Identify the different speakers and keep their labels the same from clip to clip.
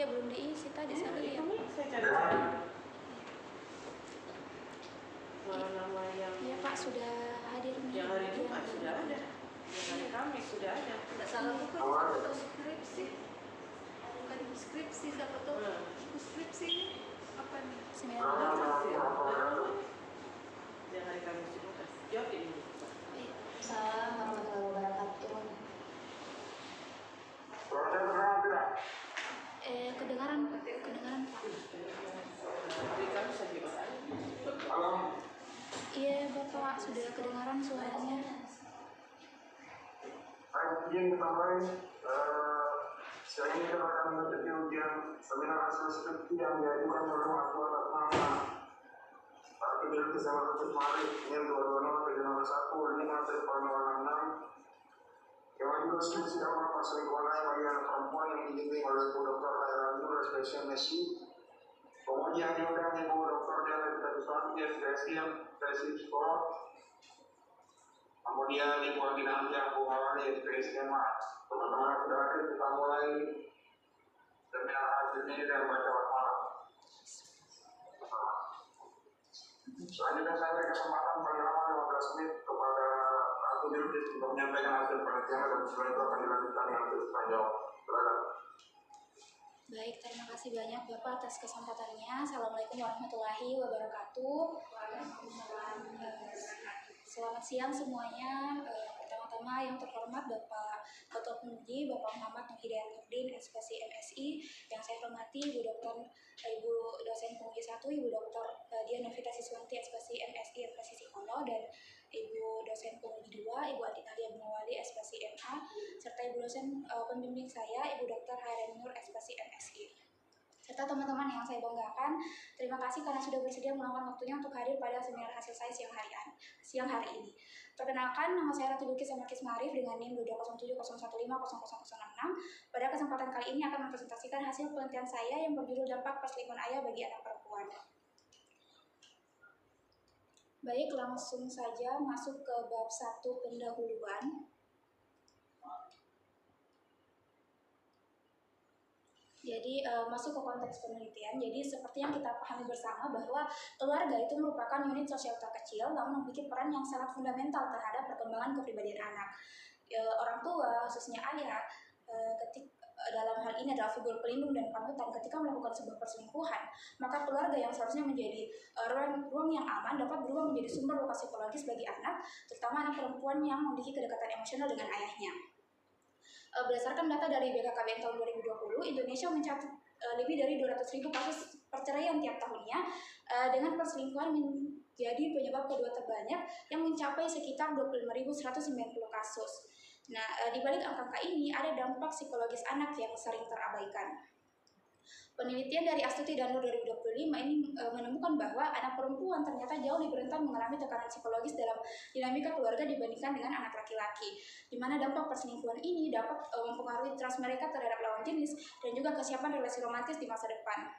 Speaker 1: Iya, belum diisi tadi saya lihat.
Speaker 2: Saya cari-cari. Nama yang
Speaker 1: Iya Pak, sudah hadir.
Speaker 2: Yang hari Jumat sudah ada. Yang hari Kamis sudah ada.
Speaker 3: Tidak salah bukan siapa tahu skripsi. Bukan skripsi siapa tahu. Skripsi apa nih?
Speaker 2: Yang hari Kamis juga. Jawab ini.
Speaker 3: Assalamualaikum warahmatullahi wabarakatuh.
Speaker 1: Kedengaran Pak. Iya Bapak, sudah kedengaran suaranya.
Speaker 4: Izin tambahin, saya ini akan mengikuti ujian seminar hasil skripsi yang diajukan oleh mahasiswa atas nama Akademi Kisah Khusus Marik yang 220-1 yang juga skripsi dapat perselingkuhan bagi anak perempuan yang dibimbing oleh Ibu Dr. Hairul spesial MSI. Kemudian diundang Ibu Dr. Diana Susanti, spesialis psikolog. Kemudian Ibu Adinanti yang mengalami ekspresi emak. Teman-teman sudah hadir, kita mulai seminar hasil ini dan baca malam. Selanjutnya saya beri kesempatan paling lama 15 menit kepada Ratu Bilqis untuk menyampaikan hasil penelitian dan setelah itu akan dilanjutkan dengan tanya jawab. Silakan.
Speaker 1: Baik, terima kasih banyak Bapak atas kesempatannya. Assalamualaikum warahmatullahi wabarakatuh. Selamat siang semuanya. Pertama-tama yang terhormat Bapak Ketua Penguji, Bapak Muhammad Hidayat Nurdin, SPSI MSI. Yang saya hormati Ibu dosen penguji 1, Ibu Dr. Diana Siswanti, SPSI MSI, MSI Psikolog, dan Ibu dosen penguji 2, Ibu Adi Nadia Bunawali, SPSI MA, serta Ibu dosen pembimbing saya, Ibu Dr. Hairul, SPSI MSI. Serta teman-teman yang saya banggakan, terima kasih karena sudah bersedia meluangkan waktunya untuk hadir pada seminar hasil saya siang hari ini. Perkenalkan, nama saya Ratu Bilqis Amarkis Marif dengan NIM 20701500006. Pada kesempatan kali ini akan mempresentasikan hasil penelitian saya yang berjudul Dampak Perselingkuhan Ayah bagi Anak Perempuan. Baik, langsung saja masuk ke bab 1 pendahuluan. Jadi masuk ke konteks penelitian. Jadi seperti yang kita pahami bersama bahwa keluarga itu merupakan unit sosial terkecil namun memiliki peran yang sangat fundamental terhadap perkembangan kepribadian anak. Orang tua, khususnya ayah, dalam hal ini adalah figur pelindung dan panutan ketika melakukan sebuah perselingkuhan, maka keluarga yang seharusnya menjadi ruang yang aman dapat berubah menjadi sumber luka psikologis bagi anak, terutama anak perempuan yang memiliki kedekatan emosional dengan ayahnya. Berdasarkan data dari BKKBN tahun 2020, Indonesia mencatat lebih dari 200.000 kasus perceraian tiap tahunnya, dengan perselingkuhan menjadi penyebab kedua terbanyak yang mencapai sekitar 25.190 kasus. Nah, di balik angka ini ada dampak psikologis anak yang sering terabaikan. Penelitian dari Astuti dan Nur 2025 ini menemukan bahwa anak perempuan ternyata jauh lebih rentan mengalami tekanan psikologis dalam dinamika keluarga dibandingkan dengan anak laki-laki, di mana dampak perselingkuhan ini dapat mempengaruhi trust mereka terhadap lawan jenis dan juga kesiapan relasi romantis di masa depan.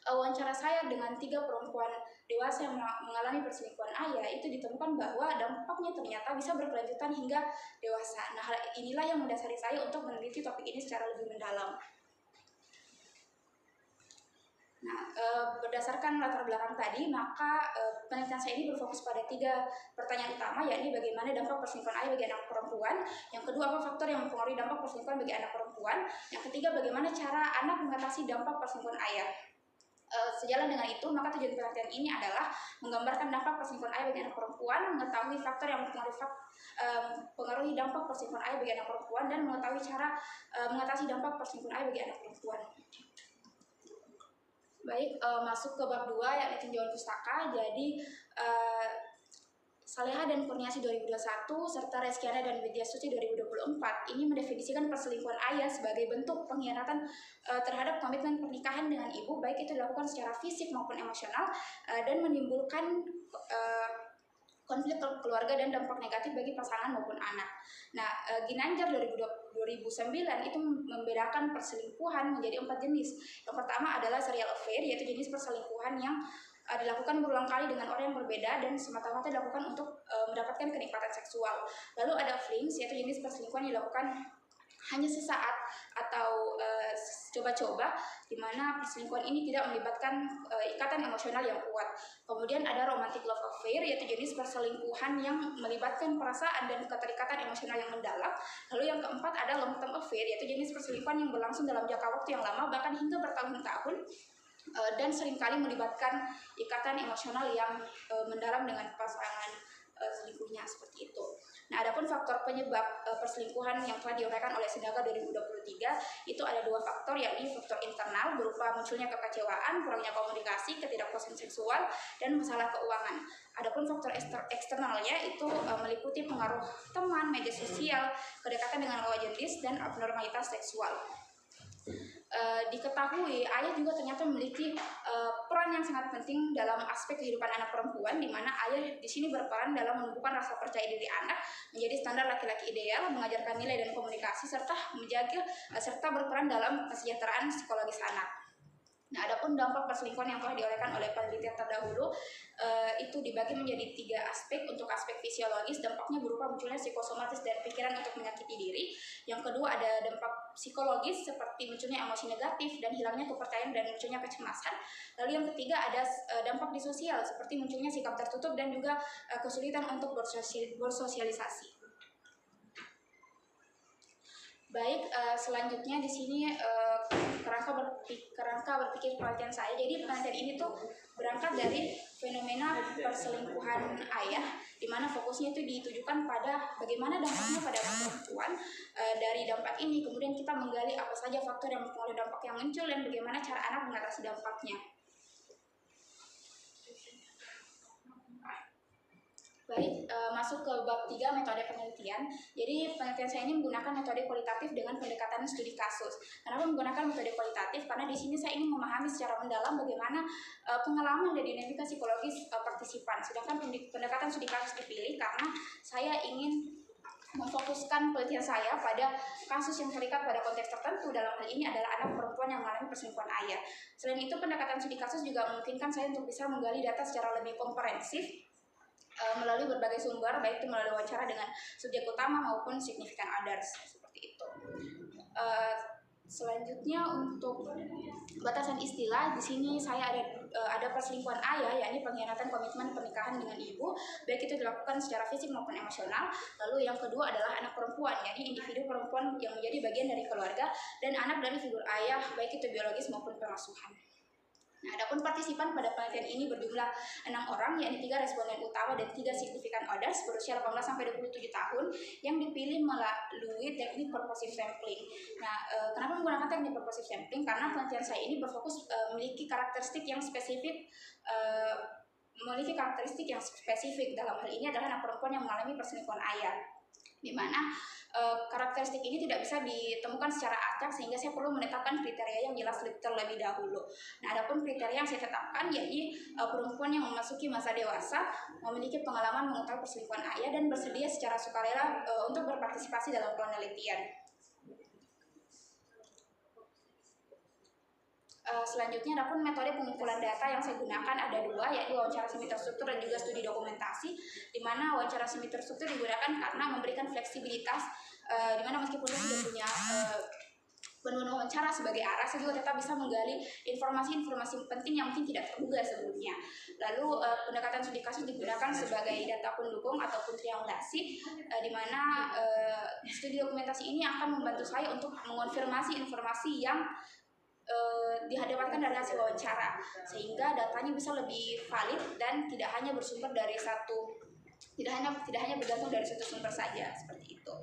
Speaker 1: Wawancara saya dengan 3 perempuan dewasa yang mengalami perselingkuhan ayah itu ditemukan bahwa dampaknya ternyata bisa berkelanjutan hingga dewasa. Nah, hal inilah yang mendasari saya untuk meneliti topik ini secara lebih mendalam. Nah, berdasarkan latar belakang tadi, maka penelitian saya ini berfokus pada 3 pertanyaan utama, yakni bagaimana dampak perselingkuhan ayah bagi anak perempuan, yang kedua apa faktor yang mempengaruhi dampak perselingkuhan bagi anak perempuan, yang ketiga bagaimana cara anak mengatasi dampak perselingkuhan ayah. Sejalan dengan itu, maka tujuan penelitian ini adalah menggambarkan dampak perselingkuhan ayah bagi anak perempuan, mengetahui faktor yang mempengaruhi dampak perselingkuhan ayah bagi anak perempuan, dan mengetahui cara mengatasi dampak perselingkuhan ayah bagi anak perempuan. Baik, masuk ke bab 2 yakni tinjauan pustaka. Jadi Saleha dan Kurniasi 2021 serta Reskiana dan Widyasuti 2024 ini mendefinisikan perselingkuhan ayah sebagai bentuk pengkhianatan terhadap komitmen pernikahan dengan ibu, baik itu dilakukan secara fisik maupun emosional, dan menimbulkan konflik keluarga dan dampak negatif bagi pasangan maupun anak. Nah, Ginanjar 2009 itu membedakan perselingkuhan menjadi 4 jenis. Yang pertama adalah serial affair, yaitu jenis perselingkuhan yang dilakukan berulang kali dengan orang yang berbeda dan semata-mata dilakukan untuk mendapatkan kenikmatan seksual. Lalu ada flings, yaitu jenis perselingkuhan yang dilakukan hanya sesaat atau coba-coba, di mana perselingkuhan ini tidak melibatkan ikatan emosional yang kuat. Kemudian ada romantic love affair, yaitu jenis perselingkuhan yang melibatkan perasaan dan keterikatan emosional yang mendalam. Lalu yang keempat ada long term affair, yaitu jenis perselingkuhan yang berlangsung dalam jangka waktu yang lama, bahkan hingga bertahun-tahun, dan seringkali melibatkan ikatan emosional yang mendalam dengan pasangan selingkuhnya, seperti itu. Nah, adapun faktor penyebab perselingkuhan yang telah diuraikan oleh Sindaka 2023 itu ada dua faktor, yakni faktor internal berupa munculnya kekecewaan, kurangnya komunikasi, ketidakpuasan seksual, dan masalah keuangan. Adapun faktor eksternalnya itu meliputi pengaruh teman, media sosial, kedekatan dengan lawan jenis, dan abnormalitas seksual. Diketahui ayah juga ternyata memiliki peran yang sangat penting dalam aspek kehidupan anak perempuan, di mana ayah di sini berperan dalam menumbuhkan rasa percaya diri anak menjadi standar laki-laki ideal, mengajarkan nilai dan komunikasi, serta berperan dalam kesejahteraan psikologis anak. Nah, adapun dampak perselingkuhan yang telah diuraikan oleh penelitian terdahulu itu dibagi menjadi 3 aspek. Untuk aspek fisiologis, dampaknya berupa munculnya psikosomatis dan pikiran untuk menyakiti diri. Yang kedua ada dampak psikologis seperti munculnya emosi negatif dan hilangnya kepercayaan dan munculnya kecemasan. Lalu yang ketiga ada dampak di sosial seperti munculnya sikap tertutup dan juga kesulitan untuk bersosialisasi. Baik, selanjutnya di sini kerangka berpikir penelitian saya. Jadi penelitian ini tuh berangkat dari fenomena perselingkuhan ayah, di mana fokusnya itu ditujukan pada bagaimana dampaknya pada anak perempuan. Dari dampak ini kemudian kita menggali apa saja faktor yang mempengaruhi dampak yang muncul dan bagaimana cara anak mengatasi dampaknya. Baik, masuk ke bab 3 metode penelitian. Jadi penelitian saya ini menggunakan metode kualitatif dengan pendekatan studi kasus. Kenapa menggunakan metode kualitatif? Karena di sini saya ingin memahami secara mendalam bagaimana pengalaman dan dinamika psikologis partisipan. Sedangkan pendekatan studi kasus dipilih karena saya ingin memfokuskan penelitian saya pada kasus yang terikat pada konteks tertentu. Dalam hal ini adalah anak perempuan yang mengalami perselingkuhan ayah. Selain itu, pendekatan studi kasus juga memungkinkan saya untuk bisa menggali data secara lebih komprehensif melalui berbagai sumber, baik itu melalui wawancara dengan subjek utama maupun significant others, seperti itu. Selanjutnya untuk batasan istilah, di sini saya ada perselingkuhan ayah, yakni pengkhianatan komitmen pernikahan dengan ibu, baik itu dilakukan secara fisik maupun emosional. Lalu yang kedua adalah anak perempuan, yakni individu perempuan yang menjadi bagian dari keluarga dan anak dari figur ayah, baik itu biologis maupun pengasuhan. Nah, adapun partisipan pada penelitian ini berjumlah 6 orang, yakni 3 responden utama dan 3 significant others berusia 18-27 tahun yang dipilih melalui teknik purposive sampling. Nah, kenapa menggunakan teknik purposive sampling? Karena penelitian saya ini berfokus memiliki karakteristik yang spesifik. Dalam hal ini adalah anak perempuan yang mengalami perselingkuhan ayah, di mana karakteristik ini tidak bisa ditemukan secara acak, sehingga saya perlu menetapkan kriteria yang jelas terlebih dahulu. Nah, adapun kriteria yang saya tetapkan yakni perempuan yang memasuki masa dewasa, memiliki pengalaman mengetahui perselingkuhan ayah, dan bersedia secara sukarela untuk berpartisipasi dalam penelitian. Selanjutnya adapun metode pengumpulan data yang saya gunakan ada 2, yaitu wawancara semi terstruktur dan juga studi dokumentasi, di mana wawancara semi terstruktur digunakan karena memberikan fleksibilitas, di mana meskipun saya sudah punya penuh wawancara sebagai arah, saya juga tetap bisa menggali informasi-informasi penting yang mungkin tidak terduga sebelumnya. Lalu pendekatan studi kasus digunakan sebagai data pendukung ataupun triangulasi, di mana studi dokumentasi ini akan membantu saya untuk mengonfirmasi informasi yang dihadapkan dari hasil wawancara, sehingga datanya bisa lebih valid dan tidak hanya bergantung dari satu sumber saja, seperti itu.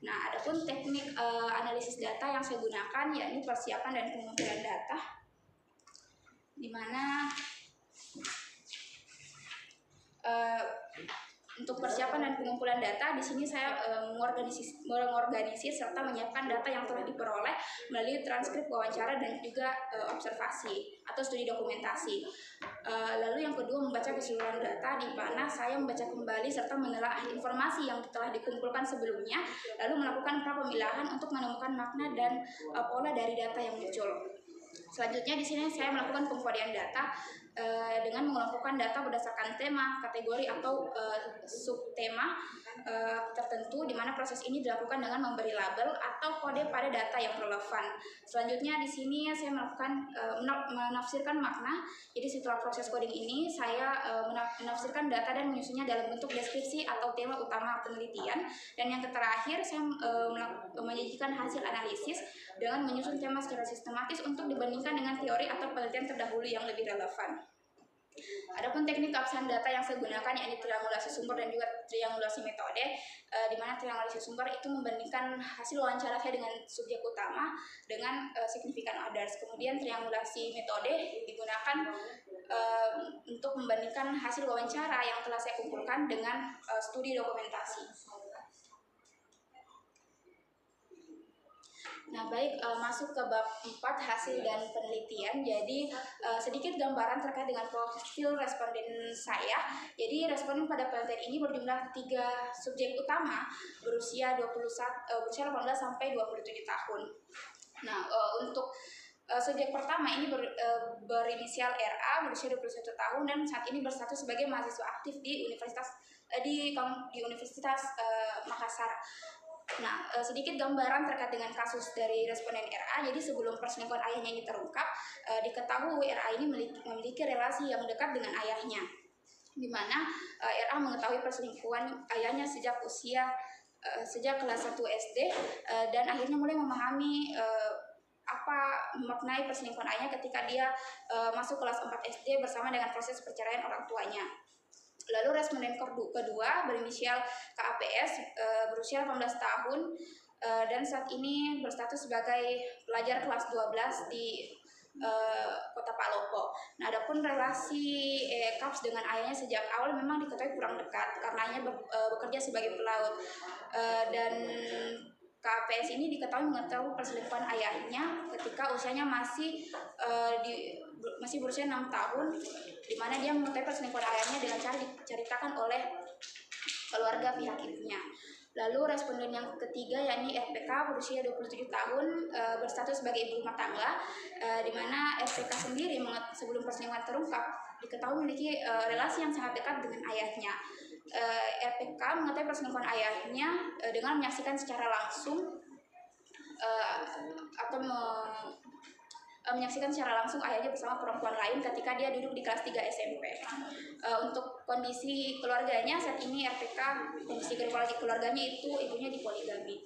Speaker 1: Nah, adapun teknik analisis data yang saya gunakan yakni persiapan dan pengumpulan data, di mana untuk persiapan dan pengumpulan data, di sini saya mengorganisir serta menyiapkan data yang telah diperoleh melalui transkrip wawancara dan juga observasi atau studi dokumentasi. Lalu yang kedua, membaca keseluruhan data, di mana saya membaca kembali serta menelaah informasi yang telah dikumpulkan sebelumnya, lalu melakukan pra-pemilahan untuk menemukan makna dan pola dari data yang muncul. Selanjutnya di sini saya melakukan pengkodian data dengan mengelompokkan data berdasarkan tema, kategori atau subtema tertentu, di mana proses ini dilakukan dengan memberi label atau kode pada data yang relevan. Selanjutnya di sini saya melakukan menafsirkan makna. Jadi setelah proses coding ini saya menafsirkan data dan menyusunnya dalam bentuk deskripsi atau tema utama penelitian. Dan yang terakhir saya menyajikan hasil analisis dengan menyusun tema secara sistematis untuk dibandingkan dengan teori atau penelitian terdahulu yang lebih relevan. Adapun teknik keabsahan data yang saya gunakan yakni triangulasi sumber dan juga triangulasi metode, di mana triangulasi sumber itu membandingkan hasil wawancara saya dengan subjek utama dengan signifikan others. Kemudian triangulasi metode digunakan untuk membandingkan hasil wawancara yang telah saya kumpulkan dengan studi dokumentasi. Nah baik, masuk ke bab 4 hasil dan penelitian. Jadi sedikit gambaran terkait dengan profil responden saya. Jadi responden pada penelitian ini berjumlah 3 subjek utama berusia 18 sampai 27 tahun. Nah untuk subjek pertama ini berinisial RA, berusia 21 tahun dan saat ini berstatus sebagai mahasiswa aktif di Universitas Makassar. Nah, sedikit gambaran terkait dengan kasus dari responden RA. Jadi sebelum perselingkuhan ayahnya ini terungkap, diketahui RA ini memiliki relasi yang dekat dengan ayahnya, di mana RA mengetahui perselingkuhan ayahnya sejak kelas 1 SD dan akhirnya mulai memahami memaknai perselingkuhan ayahnya ketika dia masuk kelas 4 SD bersama dengan proses perceraian orang tuanya. Lalu responden kedua berinisial KAPS, berusia 18 tahun dan saat ini berstatus sebagai pelajar kelas 12 di Kota Palopo. Nah, adapun relasi KAPS dengan ayahnya sejak awal memang diketahui kurang dekat karena ayahnya bekerja sebagai pelaut dan KAPS ini diketahui mengetahui perselingkuhan ayahnya ketika usianya masih berusia 6 tahun, di mana dia mengetahui perselingkuhan ayahnya dengan cara diceritakan oleh keluarga pihak ibunya. Lalu responden yang ketiga yakni RPK, berusia 27 tahun, berstatus sebagai ibu rumah tangga, di mana RPK sendiri sebelum perselingkuhan terungkap diketahui memiliki relasi yang sangat dekat dengan ayahnya. RPK mengetahui perselingkuhan ayahnya dengan menyaksikan secara langsung menyaksikan secara langsung ayahnya bersama perempuan lain ketika dia duduk di kelas 3 SMP. Untuk kondisi keluarganya saat ini kondisi keluarganya itu ibunya dipoligami.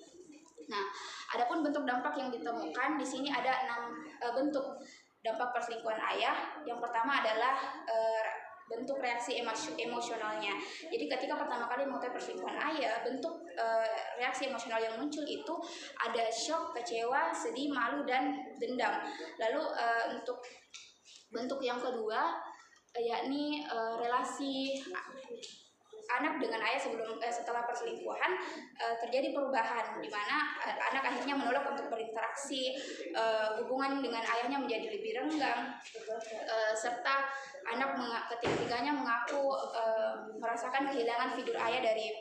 Speaker 1: Nah, adapun bentuk dampak yang ditemukan di sini ada 6 bentuk dampak perselingkuhan ayah. Yang pertama adalah bentuk reaksi emosionalnya. Jadi ketika pertama kali mengetahui perselingkuhan ayah, bentuk reaksi emosional yang muncul itu ada shock, kecewa, sedih, malu, dan dendam. Lalu untuk bentuk yang kedua yakni relasi anak dengan ayah setelah perselingkuhan terjadi perubahan, di mana anak akhirnya menolak untuk berinteraksi, hubungan dengan ayahnya menjadi lebih renggang, serta anak ketiganya mengaku merasakan kehilangan figur ayah dari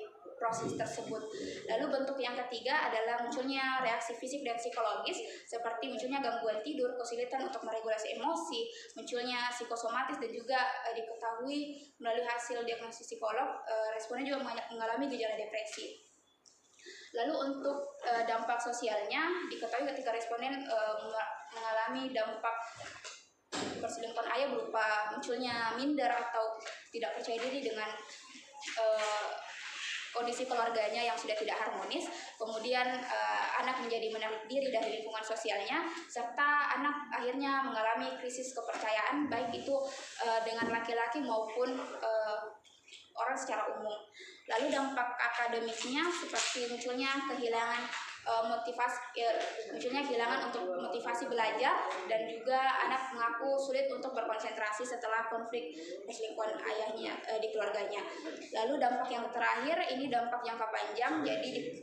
Speaker 1: proses tersebut. Lalu bentuk yang ketiga adalah munculnya reaksi fisik dan psikologis seperti munculnya gangguan tidur, kesulitan untuk meregulasi emosi, munculnya psikosomatis, dan juga diketahui melalui hasil diagnosis psikolog responden juga mengalami gejala depresi. Lalu untuk dampak sosialnya diketahui ketika responden mengalami dampak perselingkuhan ayah berupa munculnya minder atau tidak percaya diri dengan kondisi keluarganya yang sudah tidak harmonis, kemudian anak menjadi menarik diri dari lingkungan sosialnya, serta anak akhirnya mengalami krisis kepercayaan baik itu dengan laki-laki maupun orang secara umum. Lalu dampak akademiknya seperti munculnya kehilangan munculnya kehilangan untuk motivasi belajar, dan juga anak mengaku sulit untuk berkonsentrasi setelah konflik perselingkuhan ayahnya di keluarganya. Lalu dampak yang terakhir ini dampak jangka panjang. Jadi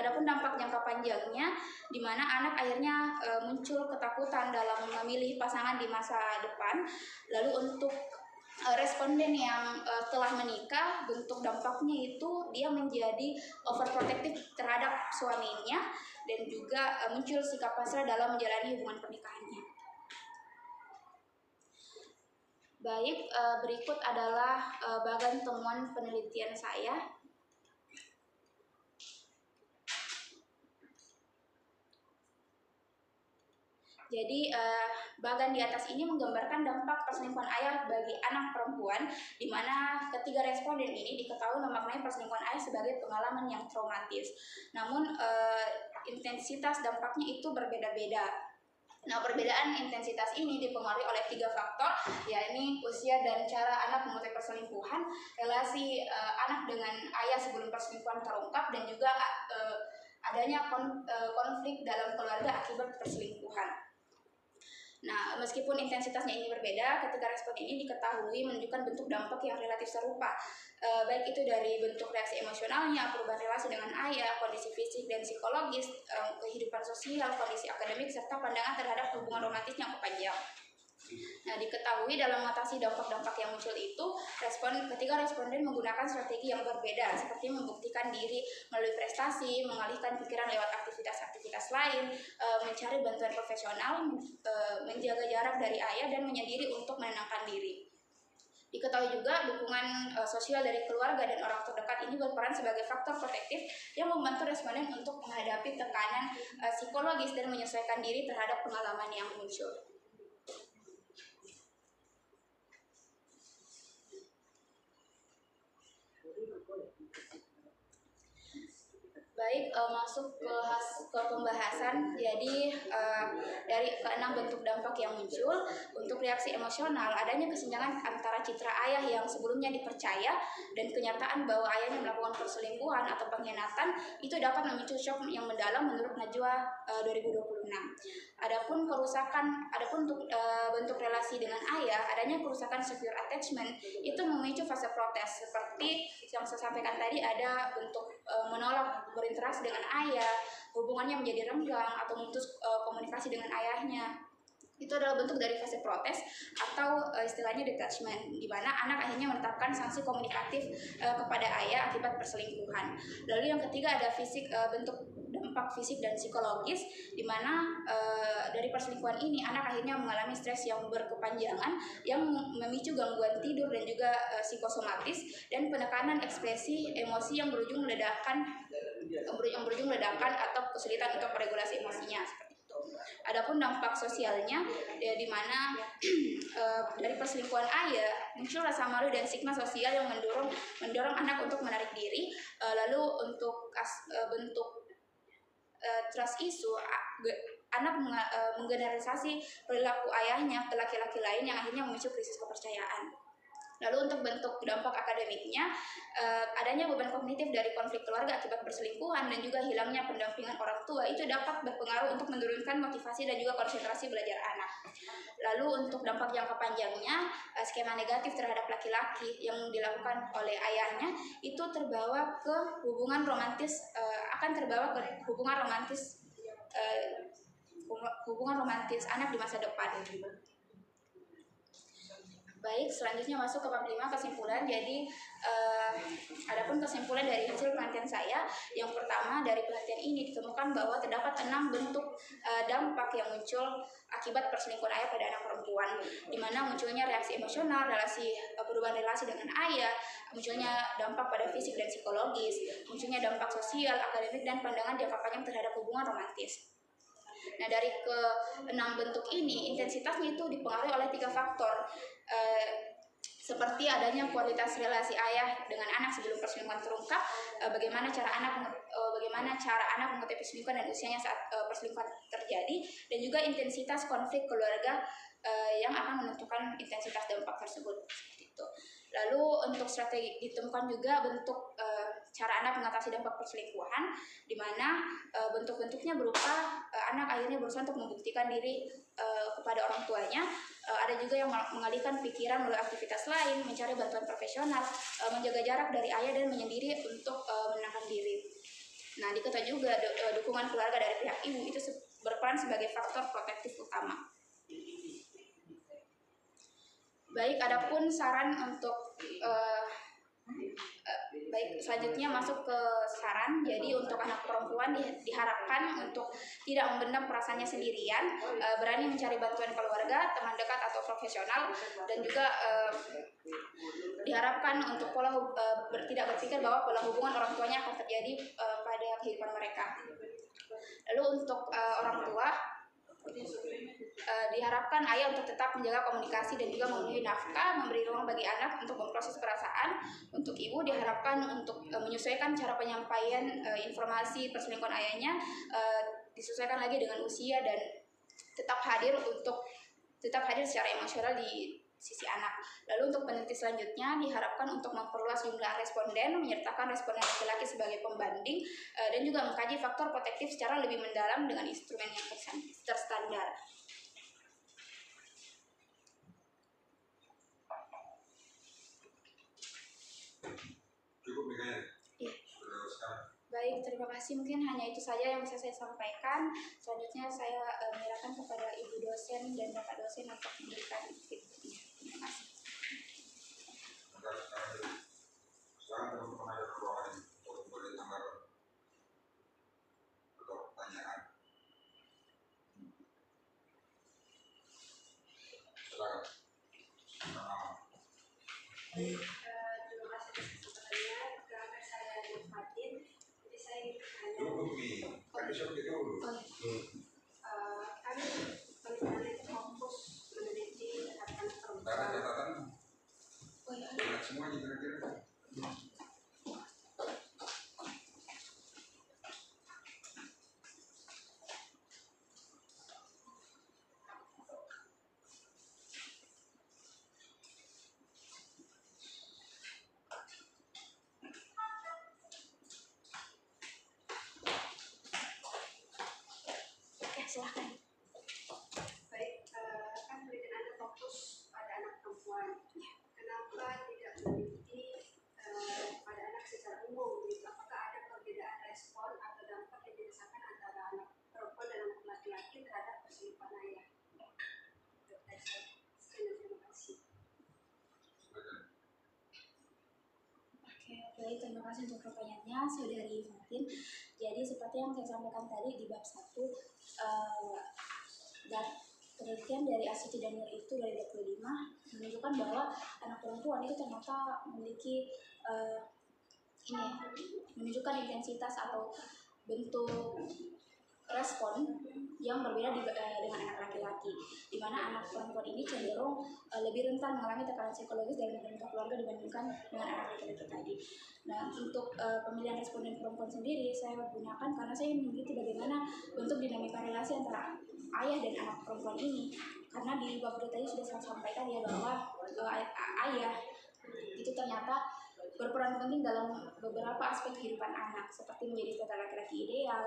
Speaker 1: adapun dampak jangka panjangnya, di mana anak akhirnya muncul ketakutan dalam memilih pasangan di masa depan. Lalu untuk responden yang telah menikah, bentuk dampaknya itu dia menjadi overprotective terhadap suaminya dan juga muncul sikap pasrah dalam menjalani hubungan pernikahannya. Baik, berikut adalah bagian temuan penelitian saya. Jadi bagian di atas ini menggambarkan dampak perselingkuhan ayah bagi anak perempuan, di mana ketiga responden ini diketahui memaknai perselingkuhan ayah sebagai pengalaman yang traumatis. Namun intensitas dampaknya itu berbeda-beda. Nah, perbedaan intensitas ini dipengaruhi oleh 3 faktor, yakni usia dan cara anak mengetahui perselingkuhan, relasi anak dengan ayah sebelum perselingkuhan terungkap, dan juga adanya konflik dalam keluarga akibat perselingkuhan. Nah, meskipun intensitasnya ini berbeda, ketiga respon ini diketahui menunjukkan bentuk dampak yang relatif serupa, baik itu dari bentuk reaksi emosionalnya, perubahan relasi dengan ayah, kondisi fisik dan psikologis, kehidupan sosial, kondisi akademik, serta pandangan terhadap hubungan romantis yang panjang. Nah, diketahui dalam mengatasi dampak-dampak yang muncul itu, ketiga responden menggunakan strategi yang berbeda, seperti membuktikan diri melalui prestasi, mengalihkan pikiran lewat aktivitas-aktivitas lain, mencari bantuan profesional, menjaga jarak dari ayah, dan menyendiri untuk menenangkan diri. Diketahui juga dukungan sosial dari keluarga dan orang terdekat ini berperan sebagai faktor protektif yang membantu responden untuk menghadapi tekanan psikologis dan menyesuaikan diri terhadap pengalaman yang muncul. Baik, masuk ke pembahasan. Jadi dari ke-6 bentuk dampak yang muncul, untuk reaksi emosional, adanya kesenjangan antara citra ayah yang sebelumnya dipercaya dan kenyataan bahwa ayahnya melakukan perselingkuhan atau pengkhianatan itu dapat memicu shock yang mendalam menurut Najwa 2026. Adapun untuk bentuk relasi dengan ayah, adanya kerusakan secure attachment itu memicu fase protes, seperti yang saya sampaikan tadi, ada bentuk menolak berinteraksi dengan ayah, hubungannya menjadi renggang atau memutus komunikasi dengan ayahnya. Itu adalah bentuk dari fase protes atau istilahnya detachment, di mana anak akhirnya menetapkan sanksi komunikatif kepada ayah akibat perselingkuhan. Lalu yang ketiga ada bentuk dampak fisik dan psikologis, di mana dari perselingkuhan ini anak akhirnya mengalami stres yang berkepanjangan yang memicu gangguan tidur dan juga psikosomatis, dan penekanan ekspresi emosi yang berujung ledakan atau kesulitan untuk meregulasi emosinya. Adapun dampak sosialnya, di mana dari perselingkuhan ayah muncul rasa malu dan stigma sosial yang mendorong anak untuk menarik diri. Lalu untuk bentuk trust issue, anak menggeneralisasi perilaku ayahnya ke laki-laki lain yang akhirnya memicu krisis kepercayaan. Lalu untuk bentuk dampak akademiknya, adanya beban kognitif dari konflik keluarga akibat perselingkuhan dan juga hilangnya pendampingan orang tua itu dapat berpengaruh untuk menurunkan motivasi dan juga konsentrasi belajar anak. Lalu untuk dampak jangka panjangnya, skema negatif terhadap laki-laki yang dilakukan oleh ayahnya itu terbawa ke hubungan romantis anak di masa depan. Baik, selanjutnya masuk ke bab 5, kesimpulan. Jadi adapun kesimpulan dari hasil penelitian saya, yang pertama, dari penelitian ini ditemukan bahwa terdapat 6 bentuk dampak yang muncul akibat perselingkuhan ayah pada anak perempuan, di mana munculnya reaksi emosional, perubahan relasi dengan ayah, munculnya dampak pada fisik dan psikologis, munculnya dampak sosial, akademik, dan pandangan jangka panjang terhadap hubungan romantis. Nah, dari ke-6 bentuk ini, intensitasnya itu dipengaruhi oleh 3 faktor, seperti adanya kualitas relasi ayah dengan anak sebelum perselingkuhan terungkap, bagaimana cara anak mengetahui perselingkuhan dan usianya saat perselingkuhan terjadi, dan juga intensitas konflik keluarga yang akan menentukan intensitas dampak tersebut. Gitu. Lalu untuk strategi ditemukan juga bentuk cara anak mengatasi dampak perselingkuhan, di mana bentuk-bentuknya berupa anak akhirnya berusaha untuk membuktikan diri kepada orang tuanya. Ada juga yang mengalihkan pikiran melalui aktivitas lain, mencari bantuan profesional, menjaga jarak dari ayah, dan menyendiri untuk menenangkan diri. Nah, diketahui juga dukungan keluarga dari pihak ibu itu berperan sebagai faktor protektif utama. Baik, adapun saran untuk Baik, selanjutnya masuk ke saran. Jadi untuk anak perempuan diharapkan untuk tidak memendam perasaannya sendirian, berani mencari bantuan keluarga, teman dekat atau profesional, dan juga diharapkan untuk tidak berpikir bahwa pola hubungan orang tuanya akan terjadi pada kehidupan mereka. Lalu untuk orang tua, diharapkan ayah untuk tetap menjaga komunikasi dan juga memenuhi nafkah, memberi ruang bagi anak untuk memproses perasaan. Untuk ibu diharapkan untuk menyesuaikan cara penyampaian informasi perselingkuhan ayahnya, disesuaikan lagi dengan usia dan tetap hadir secara emosional di sisi anak. Lalu untuk peneliti selanjutnya diharapkan untuk memperluas jumlah responden, menyertakan responden laki-laki sebagai pembanding, dan juga mengkaji faktor protektif secara lebih mendalam dengan instrumen yang terstandar.
Speaker 5: Cukup nih.
Speaker 1: Ya. Baik, terima kasih. Mungkin hanya itu saja yang bisa saya sampaikan. Selanjutnya saya menyerahkan kepada Ibu dosen dan Bapak dosen untuk memberikan feedbacknya. Terima kasih.
Speaker 5: Sekarang teman-teman ada ruangan untuk boleh tanggapan atau pertanyaan. Silakan.
Speaker 3: Terima kasih atas kesempatannya. Perkenalkan saya Fatin. Jadi saya ingin bertanya.
Speaker 5: Cukup nih. Kan besok kita dulu.
Speaker 3: Kami penelitian itu fokus meneliti terhadap anak
Speaker 5: Karena
Speaker 3: perempuan.
Speaker 5: catatan enak semuanya kira-kira.
Speaker 1: Oke, silahkan.
Speaker 3: Baik, kan penelitian Anda fokus pada anak perempuan. Kenapa tidak meneliti pada anak secara umum? Gitu? Apakah ada perbedaan respon atau dampak yang dirasakan antara anak perempuan dan anak laki-laki terhadap perselingkuhan ayah? Sekian, terima kasih.
Speaker 1: Oke, baik, terima kasih untuk pertanyaannya, Saudari Fatin. Jadi seperti yang saya sampaikan tadi di bab 1, dan penelitian dari Asiti dan Nur itu dari 25 menunjukkan bahwa anak perempuan itu ternyata memiliki menunjukkan intensitas atau bentuk respon yang berbeda dengan anak laki-laki, di mana anak perempuan ini cenderung lebih rentan mengalami tekanan psikologis dari membentuk keluarga dibandingkan dengan anak laki-laki tadi. Nah, untuk pemilihan responden perempuan sendiri saya gunakan karena saya ingin meneliti bagaimana bentuk dinamika relasi antara ayah dan anak perempuan ini, karena di bab 2 tadi sudah saya sampaikan ya bahwa ayah itu ternyata berperan penting dalam beberapa aspek kehidupan anak, seperti menjadi tata laki-laki ideal,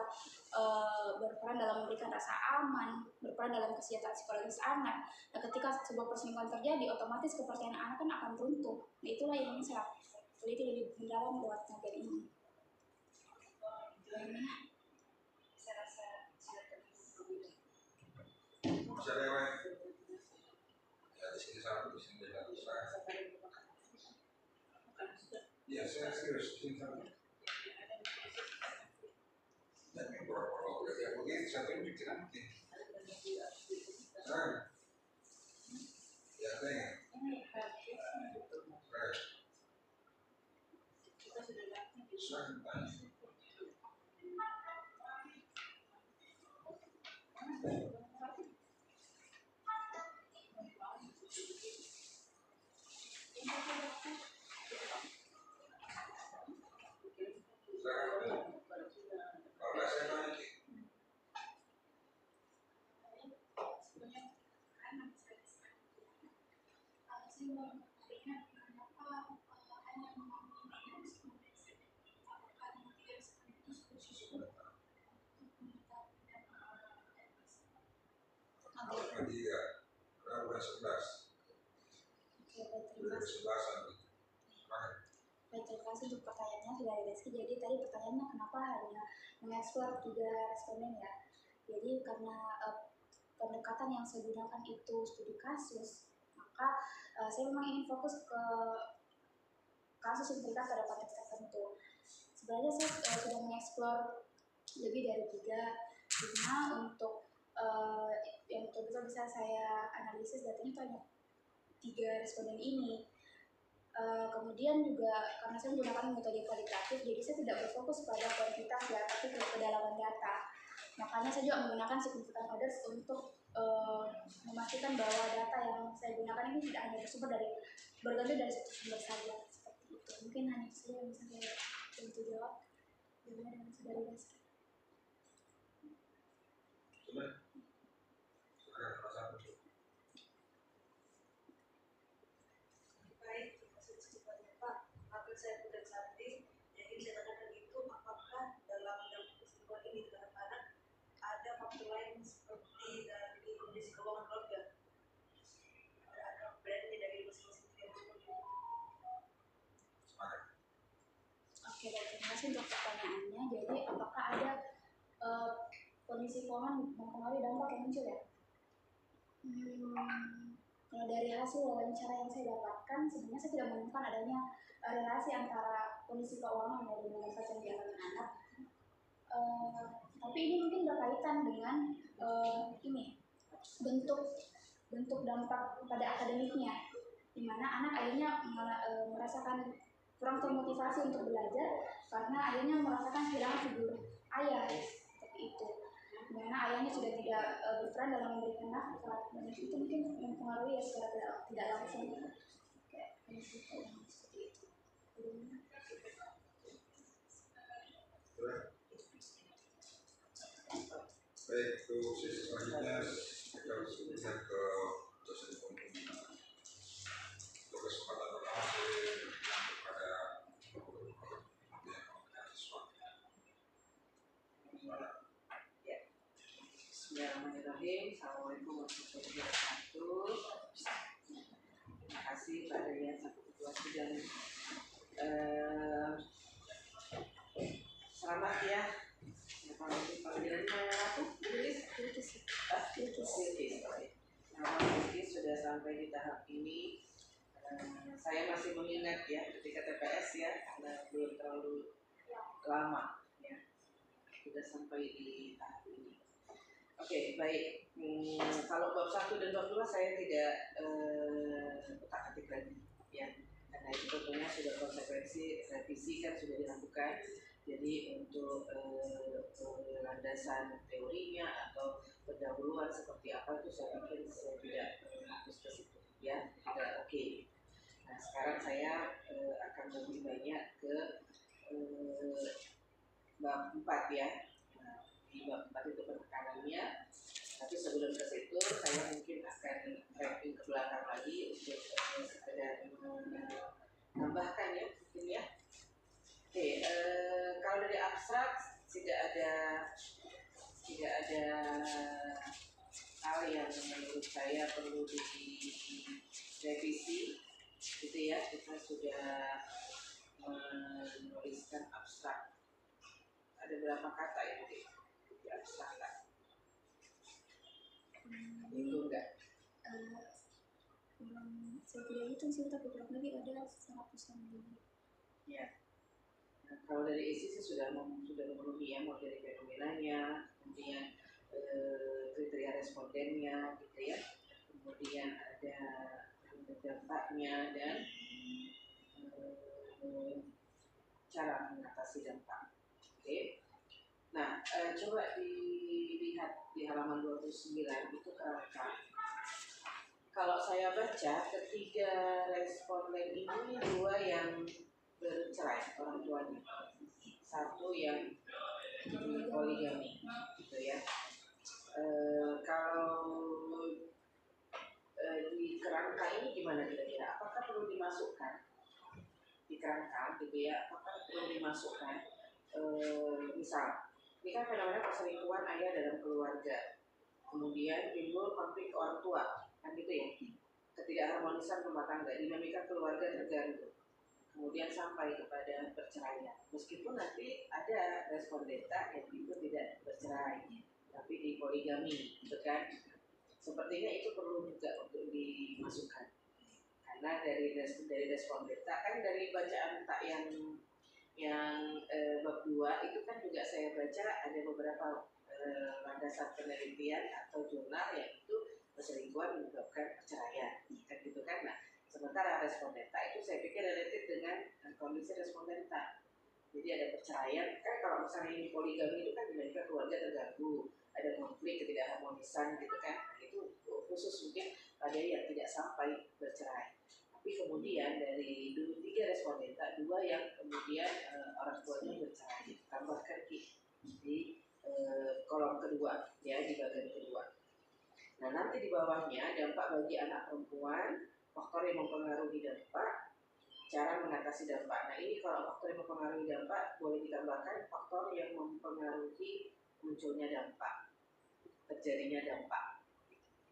Speaker 1: berperan dalam memberikan rasa aman, berperan dalam kesehatan psikologis anak. Nah, ketika sebuah perselingkuhan terjadi, otomatis kepercayaan anak kan akan runtuh. Nah, itulah yang ingin saya teliti lebih mendalam lewat materi ini.
Speaker 3: Saya rasa sudah terbuka.
Speaker 5: Bisa lewat. Ya di sini satu, di sini satu. Ya saya serius di sini satu. Dan ini kalau udah kayak begini satu ini bikin nanti. Ya tengah. Silakan tanya. Tiga, udah 11. Udah 11-an.
Speaker 1: Baik, terima kasih untuk pertanyaannya Saudara Reski. Jadi tadi pertanyaannya kenapa hanya mengeksplor 3 responden ya? Jadi karena pendekatan yang saya gunakan itu studi kasus, maka saya memang ingin fokus ke kasus yang terikat pada konteks tertentu. Sebenarnya saya sudah mengeksplor lebih dari 3, cuma untuk yang betul-betul bisa saya analisis datanya itu hanya 3 responden ini. Kemudian juga karena saya menggunakan metode kualitatif, jadi saya tidak berfokus pada kuantitas ya, tapi ke kedalaman data. Makanya saya juga menggunakan significant orders untuk memastikan bahwa data yang saya gunakan ini tidak hanya bergantung dari satu sumber saja, seperti itu. Mungkin hanya itu saja yang bisa saya bantu jawab. Bagaimana dengan saudari Rizky?
Speaker 5: Sudah. Silakan salah satu.
Speaker 3: Baik, terima kasih kesempatannya Pak. Maafkan saya Budan Sabti. Yang ingin saya tanyakan itu apakah dalam kesimpulan ini terhadap anak ada faktor lain seperti dari kondisi keuangan keluarga? Ada brandnya dari masing-masing tiga tersebut?
Speaker 5: Semangat.
Speaker 1: Oke, baik. Terima kasih untuk pertanyaannya. Jadi, apakah ada kondisi keuangan mempengaruhi dampak yang muncul ya? Kalau dari hasil wawancara yang saya dapatkan, sebenarnya saya tidak menemukan adanya relasi antara kondisi keuangan dan manfaat yang dialami anak. Tapi ini mungkin berkaitan dengan bentuk dampak pada akademiknya, di mana anak akhirnya merasakan kurang termotivasi untuk belajar karena akhirnya merasakan kehilangan figur ayah seperti itu. Dimana ayahnya sudah tidak berperan dalam memberikan nafkah, dan itu mungkin mempengaruhi ya secara tidak langsung kayak kondisi keuangan seperti itu.
Speaker 5: Baik, itu sesi selanjutnya kita harus melihat ke dosen pembina. Untuk kesempatan pertama saya berikan kepada mahasiswa.
Speaker 2: Bismillahirrahmanirrahim. Assalamualaikum warahmatullahi wabarakatuh. Terima kasih Pak Dayan selaku ketua sidang. Selamat ya. Panggilan apa? Bilkis. Nama Bilkis sudah sampai di tahap ini. Saya masih mengingat ya ketika TPS ya, karena belum terlalu lama ya. Sudah sampai di tahap ini. Oke, baik. Kalau bab 1 dan bab 2 saya tidak utak-atik lagi ya. Karena itu tentunya sudah konsekuensi revisi kan sudah dilakukan. Jadi untuk landasan teorinya atau pendahuluan seperti apa itu saya pikir saya tidak fokus ke situ ya, tidak oke. Nah sekarang saya akan lebih banyak ke bab 4 ya. Nah, di bab 4 itu penekanannya. Tapi sebelum ke situ saya mungkin akan tracking ke belakang lagi untuk sekedar menambahkan ya mungkin ya. Oke, kalau dari abstrak tidak ada hal yang menurut saya perlu direvisi, gitu ya. Kita sudah menuliskan abstrak. Ada berapa kata ya di abstrak kan? Itu enggak?
Speaker 1: Saya tidak hitung sih, tapi kurang lebih ada 100-an lebih.
Speaker 2: Ya. Kalau dari isi sih sudah memenuhi ya, mulai dari fenomenanya, kemudian kriteria respondennya, gitu ya, kemudian ada dampaknya dan cara mengatasi dampak. Oke. Nah, coba dilihat di halaman 29 itu kerangka. Kalau saya baca, ketiga responden ini 2 yang bercerai orang tuanya, 1 yang poligami, gitu ya. Kalau di kerangka ini gimana kira-kira? Apakah perlu dimasukkan di kerangka, gitu ya? Apakah perlu dimasukkan? Misal, ini kan fenomena perselingkuhan ayah dalam keluarga, kemudian timbul konflik ke orang tua, kan gitu ya? Ketidakharmonisan rumah tangga, dinamika keluarga terganggu. Kemudian sampai kepada perceraian. Meskipun nanti ada respondenta yang itu tidak bercerai, tapi di poligami, gitu kan? Sepertinya itu perlu juga untuk dimasukkan. Kan Karena dari respondenta kan dari bacaan tak yang bab 2 itu kan juga saya baca ada beberapa landasan penelitian atau jurnal yang itu perselingkuhan menyebabkan perceraian kan gitu kan. Nah, sementara respondenta itu saya pikir relatif dengan kondisi respondenta. Jadi ada perceraian kan, kalau misalnya ini poligami itu kan dinamika keluarga terganggu, ada konflik ketidakharmonisan gitu kan. Itu khusus mungkin pada yang tidak sampai bercerai. Tapi kemudian dari 3 respondenta, 2 yang kemudian orang tuanya bercerai, tambahkan di kolom kedua ya, di bagian kedua. Nah, nanti di bawahnya dampak bagi anak perempuan, faktor yang mempengaruhi dampak, cara mengatasi dampak. Nah, ini kalau faktor yang mempengaruhi dampak boleh ditambahkan faktor yang mempengaruhi munculnya dampak, terjadinya dampak.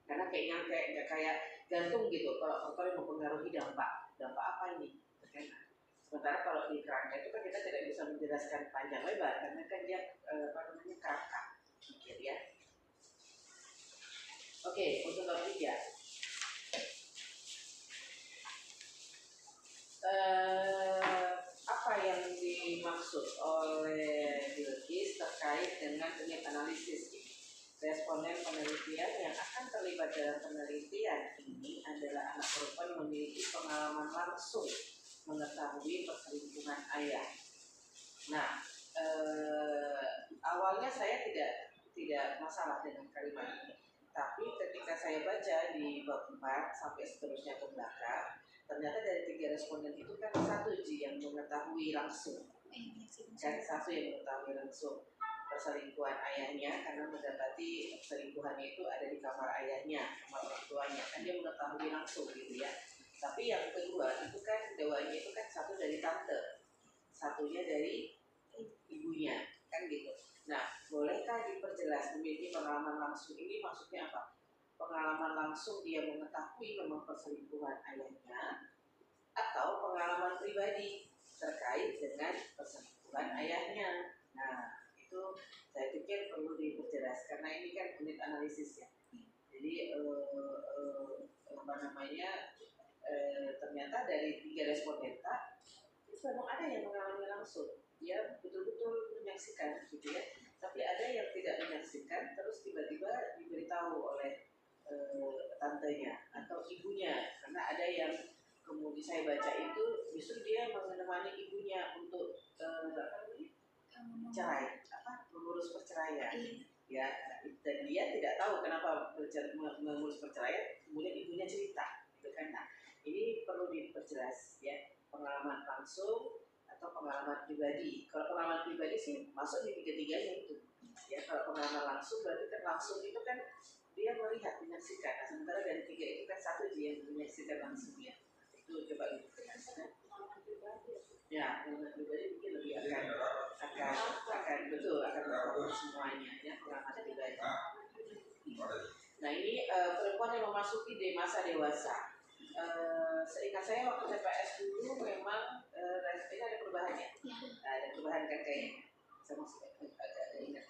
Speaker 2: Karena kayaknya kayak gantung gitu. Kalau faktor yang mempengaruhi dampak apa ini? Sementara kalau di kerangka itu kan kita tidak bisa menjelaskan panjang lebar karena kan dia kerangka, mikir ya. Oke, untuk bab 3. Apa yang dimaksud oleh Bilqis terkait dengan unit analisis ini? Responden penelitian yang akan terlibat dalam penelitian ini adalah anak perempuan yang memiliki pengalaman langsung mengetahui perselingkuhan ayah. Nah, awalnya saya tidak masalah dengan kalimat ini, tapi ketika saya baca di bab 4 sampai seterusnya ke belakang, ternyata dari 3 responden itu kan satu yang mengetahui langsung, dan satu yang mengetahui langsung perselingkuhan ayahnya karena mendapati perselingkuhannya itu ada di kamar ayahnya, kamar orang tuanya, kan dia mengetahui langsung gitu ya. Tapi yang kedua itu kan dewanya itu kan satu dari tante, satunya dari ibunya, kan gitu. Nah, bolehkah diperjelas memiliki pengalaman langsung ini maksudnya apa? Pengalaman langsung dia mengetahui memang perselingkuhan ayahnya, atau pengalaman pribadi terkait dengan perselingkuhan ayahnya. Nah, itu saya pikir perlu diperjelas karena ini kan unit analisis ya. Jadi ternyata dari 3 respondenta itu memang ada yang mengalami langsung, dia betul-betul menyaksikan gitu ya. Tapi ada yang tidak menyaksikan, terus tiba-tiba diberitahu oleh tantenya atau ibunya, karena ada yang kemudian saya baca itu justru dia menemani ibunya untuk cerai, mengurus perceraian, ya. Dan dia tidak tahu kenapa mengurus perceraian, kemudian ibunya cerita, gitu kan. Nah, ini perlu diperjelas ya, pengalaman langsung atau pengalaman pribadi. Kalau pengalaman pribadi sih masuk di 3-tiganya itu, ya. Kalau pengalaman langsung berarti kan langsung itu kan dia melihat, menyaksikan. Nah, sementara dari 3 itu kan satu yang menyaksikan langsung ya. Itu coba diperjelaskan. Ya, pengalaman pribadi mungkin lebih akan betul akan mengcover semuanya ya, pengalaman pribadi. Nah, ini perempuan yang memasuki masa dewasa. Seingat saya waktu TPS dulu memang ini ada perubahannya. Nah, ada perubahan kan kayaknya. Saya masih agak ingat.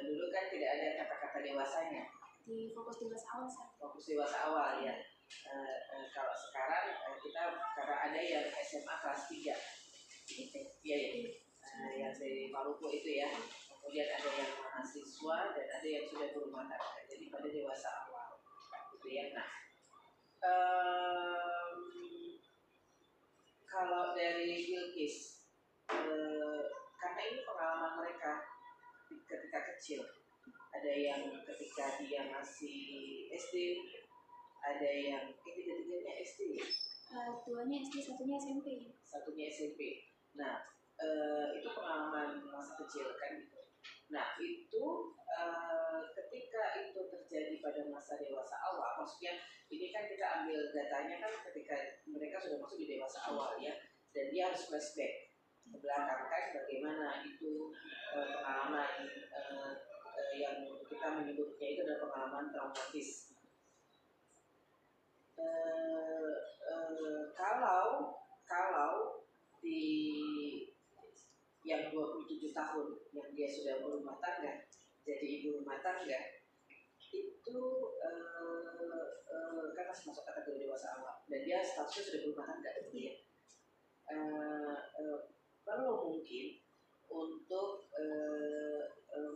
Speaker 2: Dulu kan tidak ada kata-kata dewasanya.
Speaker 1: Di fokus dewasa awal sih.
Speaker 2: Fokus dewasa awal ya. Kalau sekarang kita karena ada yang SMA kelas 3. Iya ya. Yang dari Maluku itu ya. Kemudian ada yang mahasiswa dan ada yang sudah berumah tangga. Jadi pada dewasa awal. Gitu ya. Nah, kalau dari Bilqis, karena ini pengalaman mereka ketika kecil, ada yang ketika dia masih SD, ada yang tiga-tiganya SD,
Speaker 1: duanya SD, satunya SMP.
Speaker 2: Nah, itu pengalaman masa kecil kan gitu. Nah, itu ketika itu terjadi pada masa dewasa awal, maksudnya ini kan kita ambil datanya kan ketika mereka sudah masuk di dewasa awal ya, dan dia harus flashback ke belakang kan bagaimana itu pengalaman yang kita menyebutnya itu adalah pengalaman traumatis. Kalau di yang 27 tahun yang dia sudah berumah tangga, jadi ibu rumah tangga, itu karena masih masuk kategori dewasa awal dan dia statusnya sudah berumah tangga gitu ya. Perlu mungkin untuk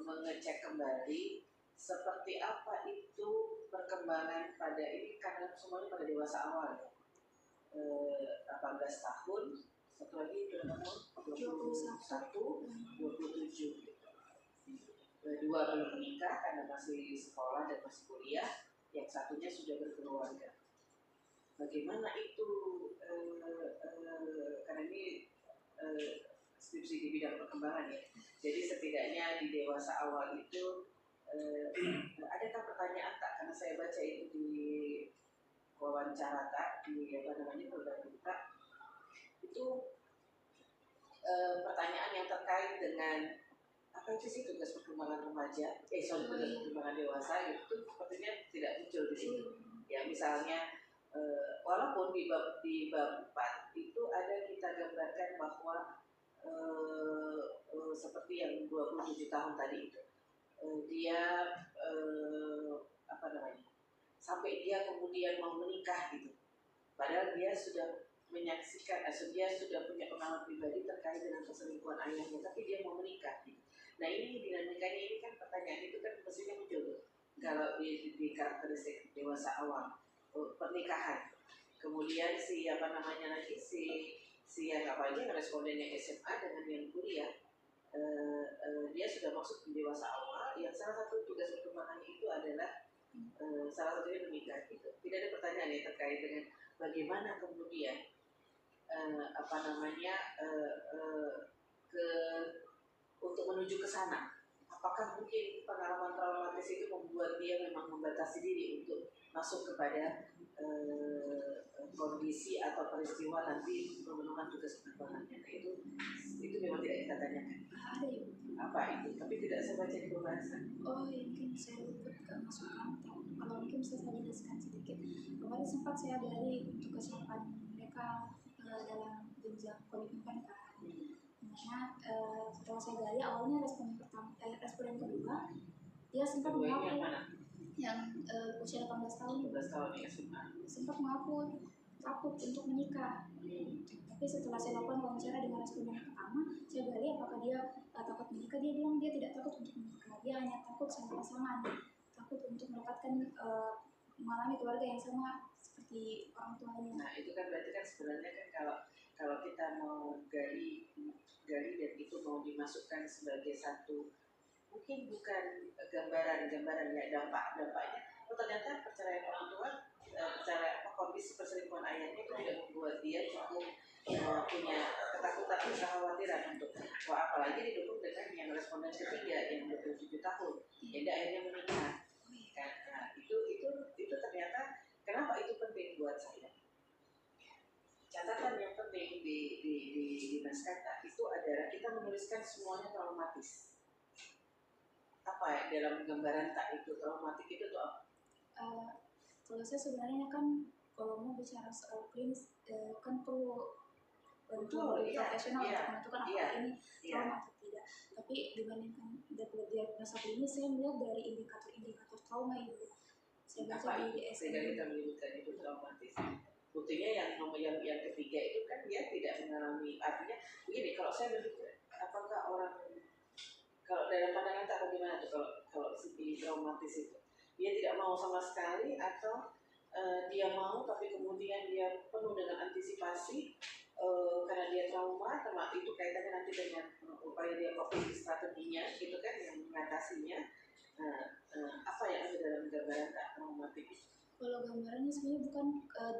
Speaker 2: mengecek kembali seperti apa itu perkembangan pada ini karena semuanya pada dewasa awal ya. 18 tahun, satu lagi berapa tahun? 21, 27 gitu. Dua belum menikah karena masih sekolah dan masih kuliah, yang satunya sudah berkeluarga. Bagaimana itu karena ini skripsi di bidang perkembangan ya. Jadi setidaknya di dewasa awal itu adakah pertanyaan tak? Karena saya baca itu di wawancara tak di program kita itu pertanyaan yang terkait dengan apa itu sih tugas perkembangan remaja, tugas perkembangan dewasa itu sepertinya tidak muncul di sini. Ya misalnya walaupun di bab 4 itu ada kita gambarkan bahwa seperti yang 27 tahun tadi itu dia sampai dia kemudian mau menikah gitu. Padahal dia sudah menyaksikan, dia sudah punya pengalaman pribadi terkait dengan perselingkuhan ayahnya, tapi dia mau menikah gitu. Nah ini dinamikanya ini kan pertanyaan itu kan mestinya muncul kalau di karakteristik dewasa awal pernikahan. Kemudian si yang respondennya SMA dengan yang kuliah, dia sudah masuk di dewasa awal. Yang salah satu tugas perkembangannya itu adalah salah satunya menikah gitu. Tidak ada pertanyaan yang terkait dengan bagaimana kemudian untuk menuju ke sana. Apakah mungkin pengalaman traumatis itu membuat dia memang membatasi diri untuk masuk kepada kondisi atau peristiwa nanti memenuhi tugas perkembangannya. Nah, itu memang tidak kita tanyakan.
Speaker 1: Ada ya?
Speaker 2: Apa itu? Tapi tidak saya baca di pembahasan.
Speaker 1: Oh, ya, mungkin saya lupa gak masuk kantor. Kalau mungkin bisa saya jelaskan sedikit. Kemarin sempat saya gali untuk kesiapan mereka dalam jenjang komitmen pernikahan. Dimana setelah saya gali awalnya respon yang kedua dia sempat mengaku yang usia 18 tahun
Speaker 2: ya
Speaker 1: sempat mengaku takut untuk menikah. Tapi setelah saya lakukan wawancara dengan responden yang pertama, saya gali apakah dia takut menikah. Dia bilang dia tidak takut untuk menikah, dia hanya takut sama pasangan, takut untuk mendapatkan mengalami keluarga yang sama seperti orang tuanya.
Speaker 2: Nah itu kan berarti kan sebenarnya kan kalau kita mau gali dan itu mau dimasukkan sebagai satu mungkin bukan gambaran ya dampaknya. Ternyata perceraian orang tua, kondisi perselingkuhan ayahnya itu tidak membuat dia cukup punya ketakutan atau kekhawatiran untuk apalagi didukung dengan yang responden ketiga yang 27 tahun yang akhirnya menikah. Nah, itu ternyata kenapa itu penting buat saya. Catatan yang penting di naskah itu adalah kita menuliskan semuanya traumatis. Apa ya dalam gambaran tak itu traumatik itu tuh apa?
Speaker 1: Kalau saya sebenarnya kan kalau mau bicara soal klinis kan perlu bantuan profesional untuk menentukan apakah ini trauma atau tidak. Tapi dibandingkan diagnosa klinis saya melihat dari indikator trauma itu. Saya baca di DSM.
Speaker 2: Sehingga kita menyebutkan itu traumatis. Buktinya yang ketiga itu kan dia tidak mengalami, artinya begini kalau saya berpikir apakah orang kalau dalam pandangan tak bagaimana tuh kalau si traumatis itu dia tidak mau sama sekali atau dia mau tapi kemudian dia penuh dengan antisipasi karena dia trauma, itu kaitannya nanti dengan upaya dia coping strateginya gitu kan yang mengatasinya. Apa yang ada dalam gambaran tak traumatik?
Speaker 1: Kalau gambarannya sebenarnya bukan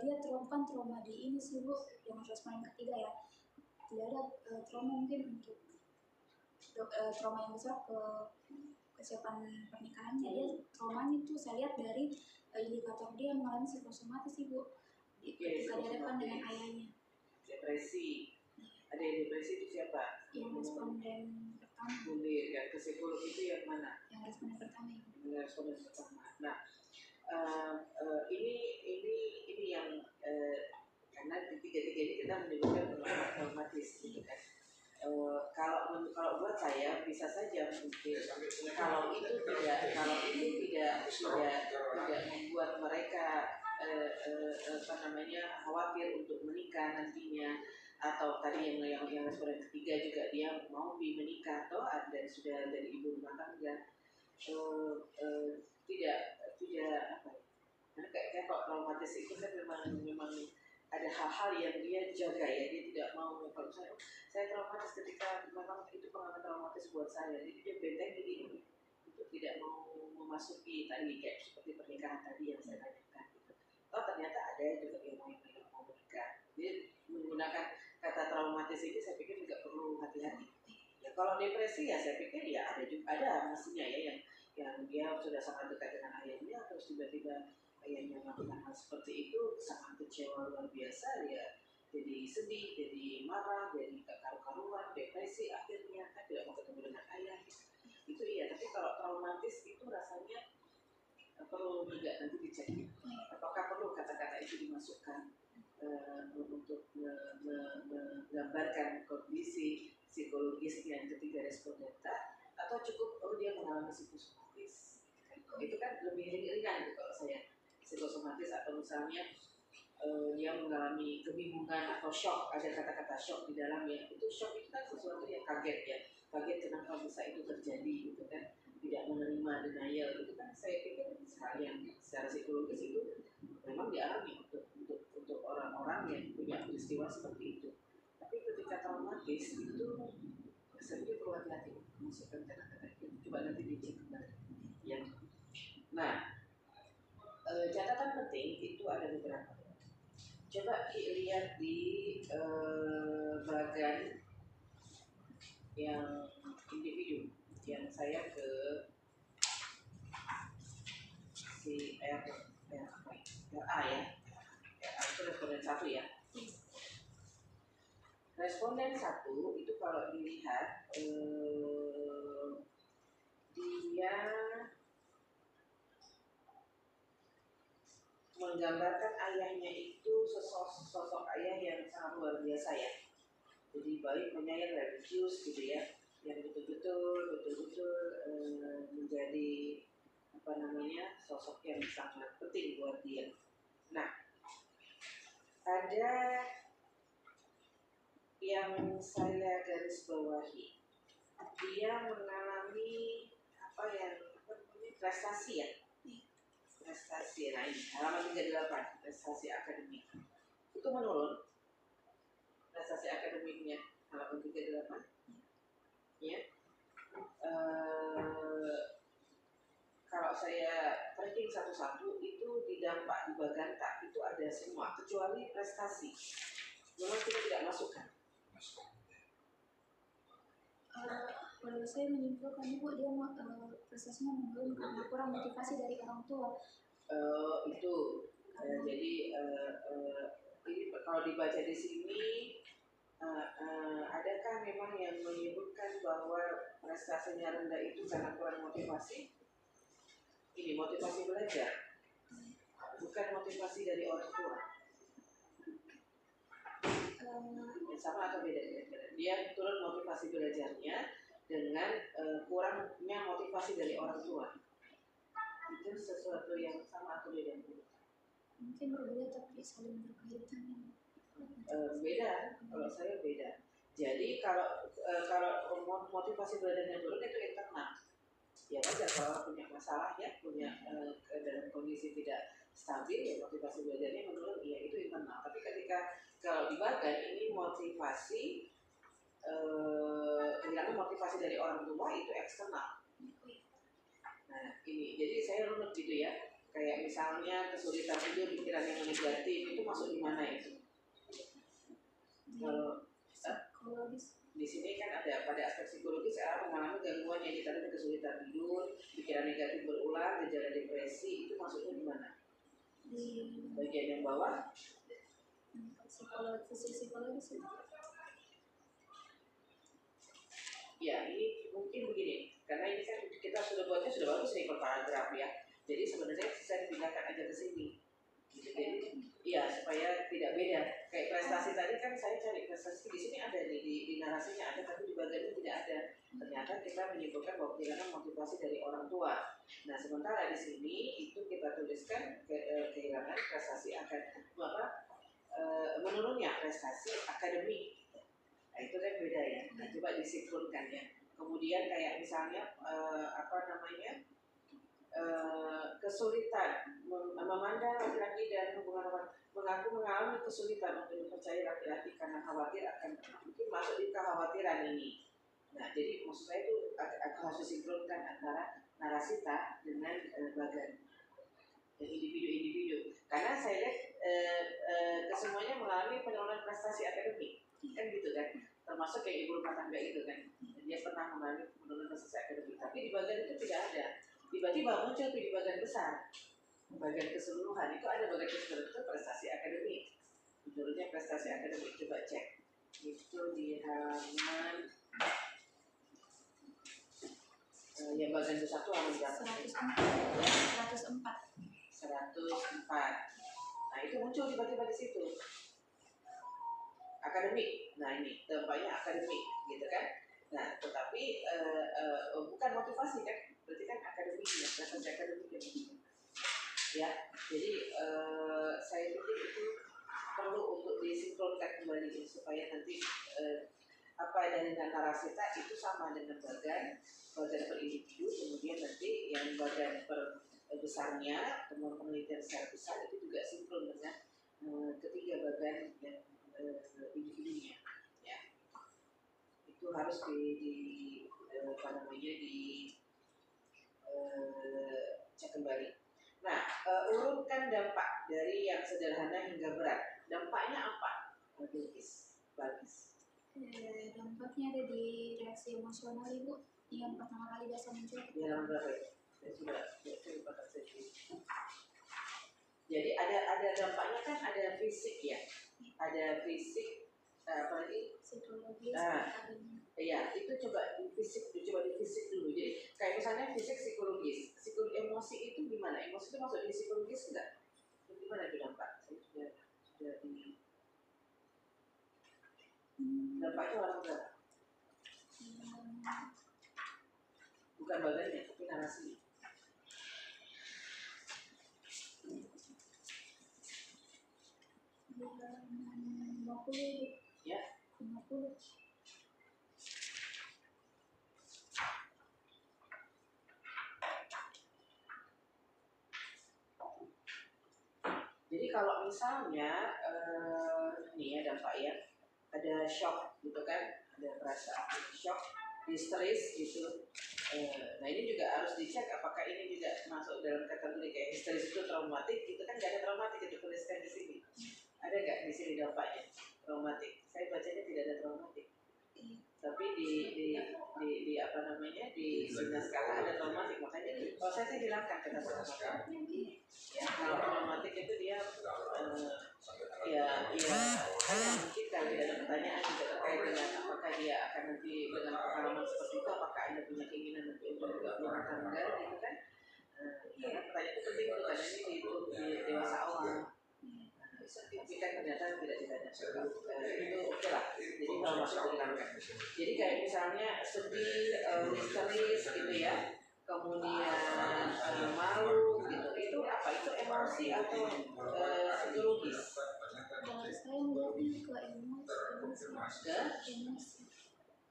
Speaker 1: dia trauma di ini sih Bu, yang respon yang ketiga ya. Tidak ada trauma mungkin untuk trauma yang besar ke kesiapan pernikahannya. Dia traumanya itu saya lihat dari indikator dia mengalami psikosomatis sih Bu. Ketika dihadapkan dengan ayahnya.
Speaker 2: Depresi. Ada yang depresi itu siapa?
Speaker 1: Yang responden pertama.
Speaker 2: Bulir, yang ke psikolog itu yang mana?
Speaker 1: Yang responden pertama.
Speaker 2: Yang responden pertama. Nah, ini yang karena di tiga-tiga ini kita menyebutkan traumatis gitu kan. Kalau buat saya bisa saja mungkin kalau itu tidak membuat mereka khawatir untuk menikah nantinya, atau tadi yang respon yang ketiga juga dia mau menikah atau ada sudah dari ibu rumah tangga, tidak apa ya, karena kayak kalau traumatis itu kan memang ada hal-hal yang dia jaga ya, dia tidak mau. Kalau saya traumatis ketika memang itu pengalaman traumatis buat saya, jadi dia benteng diri untuk tidak mau memasuki tadi kayak seperti pernikahan tadi yang saya tanyakan gitu. Oh ternyata ada juga yang mau menikah. Jadi menggunakan kata traumatis ini saya pikir juga perlu hati-hati. Ya kalau depresi ya saya pikir ya ada mestinya ya yang dia sudah sangat dekat dengan ayahnya, terus tiba-tiba ayahnya melakukan hal seperti itu, sangat kecewa luar biasa, ya jadi sedih, jadi marah, jadi gak karu-karuan, depresi, akhirnya kan tidak mau ketemu dengan ayah. Itu iya, tapi kalau traumatis itu rasanya perlu juga nanti dicek apakah perlu kata-kata itu dimasukkan untuk menggambarkan kondisi psikologisnya yang ketiga respondenta, atau cukup dia mengalami psikosomatis. Itu kan lebih ringan gitu kalau saya psikosomatis, atau misalnya dia mengalami kebingungan atau shock, ada kata-kata shock di dalamnya. Itu shock itu kan sesuatu yang kaget ya, kaget kenapa bisa itu terjadi gitu kan, tidak menerima, denial itu kan saya pikir hal yang secara psikologis itu memang dialami untuk orang-orang yang punya peristiwa seperti itu. Tapi ketika traumatis itu saya pikir perlu hati-hati masukkan kata-kata itu, coba nanti dicek kembali ya. Nah, catatan penting itu ada beberapa. Coba lihat di bagian yang individu, yang saya ke si RA ya. RA itu responden 1 ya. Responden 1 itu kalau dilihat dia menggambarkan ayahnya itu sosok ayah yang sangat luar biasa ya. Jadi baik, penyayang, religius gitu ya, yang betul-betul menjadi sosok yang sangat penting buat dia. Nah, ada yang saya garis bawahi, dia mengalami prestasi ya. Prestasi, nah ini halaman 38, prestasi akademik itu menurun. Prestasi akademiknya halaman 38 ya. Kalau saya tracking satu-satu itu di dampak, di bagian tak itu ada semua kecuali prestasi. Memang kita tidak masukkan.
Speaker 1: Kalau saya menyimpulkan Ibu, dia prestasinya menurun karena kurang motivasi dari orang tua.
Speaker 2: Jadi ini kalau dibaca di sini, adakah memang yang menyebutkan bahwa prestasinya rendah itu karena kurang motivasi? Ini motivasi belajar, bukan motivasi dari orang tua. Sama atau beda? Dia turun motivasi belajarnya dengan kurangnya motivasi dari orang tua. Itu sesuatu yang sama atau beda?
Speaker 1: Mungkin berbeda tapi saling berkaitan.
Speaker 2: Beda, kalau saya beda. Jadi kalau motivasi belajarnya turun itu internal. Ya wajar kalau punya masalah ya, punya dalam kondisi tidak stabil ya motivasi belajarnya menurun, ya itu internal. Tapi ketika kalau dibagai ini motivasi kehilangan motivasi dari orang tua itu eksternal. Nah ini, jadi saya runut gitu ya. Kayak misalnya kesulitan tidur, pikiran yang negatif itu masuk di mana itu? Kalau di sini kan ada pada aspek psikologis, orang mengalami gangguan yang ditandai kesulitan tidur, pikiran negatif berulang, gejala depresi, itu masuknya di mana? Di bagian yang bawah.
Speaker 1: Psikologis.
Speaker 2: Ya ini mungkin begini, karena ini kan kita sudah buatnya sudah bagus nih per paragraf ya. Jadi sebenarnya bisa dipindahkan aja ke sini. Gitu. Jadi, iya supaya tidak beda. Kayak prestasi tadi kan saya cari prestasi di sini ada di narasinya ada tapi di bagian itu tidak ada. Ternyata kita menyimpulkan bahwa kehilangan motivasi dari orang tua. Nah sementara di sini itu kita tuliskan kehilangan prestasi menurunnya prestasi akademik. Nah itu kan beda ya. Nah coba disinkronkan ya. Kemudian kayak misalnya kesulitan memandang laki-laki dan hubungan orang, mengaku mengalami kesulitan untuk mempercayai laki-laki karena khawatir akan mungkin masuk di kekhawatiran ini. Nah jadi maksud saya itu aku harus sinkronkan antara narasita dengan bagan dan individu-individu. Karena saya lihat kesemuanya mengalami penurunan prestasi akademik, kan gitu kan, termasuk kayak ibu rumah tangga itu kan, dia pernah mengalami penurunan prestasi akademik, tapi di bagian itu tidak ada. Tiba-tiba muncul di bagian besar, bagian keseluruhan itu ada bagian keseluruhan itu prestasi akademik, menurutnya prestasi akademik. Coba cek itu di halaman yang bagian ke-1 halaman berapa? 104. Nah itu muncul tiba-tiba di situ akademik. Nah ini tampaknya akademik gitu kan. Nah tetapi bukan motivasi kan, berarti kan akademik ya, prestasi akademik ya. Jadi saya pikir itu perlu untuk disinkronkan kembali ya, supaya nanti apa dengan narasita itu sama dengan bagian per individu, kemudian nanti yang bagian per besarnya, temuan penelitian secara besar itu juga sinkron dengan ketiga bagian yang individunya ya. Itu harus cek kembali. Nah, urutkan dampak dari yang sederhana hingga berat. Dampaknya apa? Bagis.
Speaker 1: Dampaknya ada di reaksi emosional Ibu, yang pertama kali biasa muncul.
Speaker 2: Di halaman berapa ya? Jadi ada dampaknya kan, ada fisik ya, ada fisik apa lagi?
Speaker 1: Psikologis.
Speaker 2: Iya, itu coba di fisik dulu. Jadi kayak misalnya fisik psikologis, emosi itu gimana? Emosi itu masuk di psikologis enggak? Gimana itu dampak? Saya sudah di dampak itu orang berapa? Bukan bagiannya, tapi narasi. Ya.
Speaker 1: 50.
Speaker 2: Jadi kalau misalnya nih ya dampak ya, ada shock gitu kan, ada perasaan shock, histeris gitu. Nah ini juga harus dicek apakah ini juga masuk dalam kategori kayak histeris itu traumatik gitu kan, nggak ada traumatik itu tuliskan di sini. Ada nggak di sini dampaknya traumatik? Saya bacanya tidak ada traumatik. Tapi di apa namanya di skala ada traumatik, makanya kalau saya sih hilangkan kata traumatik. Ya kalau traumatik itu dia ya mungkin kalau tidak ada pertanyaan juga terkait dengan apakah dia akan nanti dengan pengalaman seperti itu, apakah Anda punya keinginan untuk juga berumah tangga gitu kan. Karena pertanyaan itu penting untuk karena ini di dewasa awal. Sertifikat ternyata tidak ditanya. Itu oke lah. Jadi kalau masuk hilangkan. Jadi kayak misalnya sedih, histeris gitu ya, kemudian malu gitu. Itu apa? Itu emosi atau psikologis?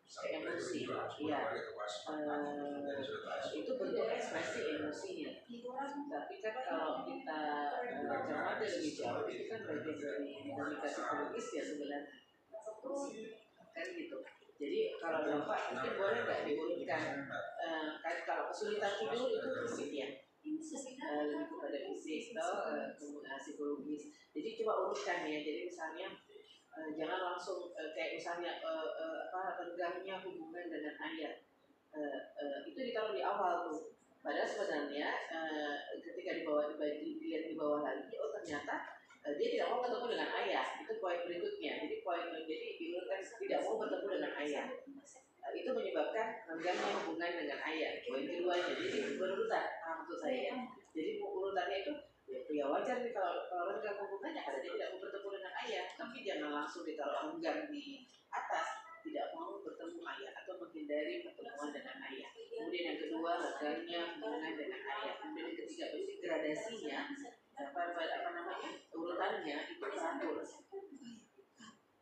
Speaker 1: Saya melihatnya ke emosi.
Speaker 2: Iya. Itu bentuk ekspresi emosinya. Tapi kan kalau kita cermati lebih jauh, itu kan bagian dari dinamika psikologis ya sebenarnya. Kan gitu. Jadi kalau dampak mungkin boleh nggak diurutkan? Kalau kesulitan tidur itu fisik ya, lebih kepada fisik atau psikologis. Jadi coba urutkan ya. Jadi misalnya jangan langsung kayak misalnya renggangnya hubungan dengan ayah, itu ditaruh di awal tuh. Padahal sebenarnya ketika dilihat di bawah lagi, oh ternyata dia tidak mau bertemu dengan ayah. Itu poin berikutnya. Jadi diurutkan tidak mau bertemu dengan ayah. Itu menyebabkan renggangnya hubungan dengan ayah. Poin keduanya, jadi berurutan maksud saya. Jadi urutannya itu ya wajar nih kalau renggang hubungannya karena dia tidak mau bertemu dengan ayah, tapi jangan langsung ditaruh renggang di atas. tidak mau bertemu ayah atau menghindari pertemuan dengan ayah. Kemudian yang kedua rasanya hubungan dengan ayah. Kemudian yang ketiga berarti gradasinya apa namanya urutannya itu teratur.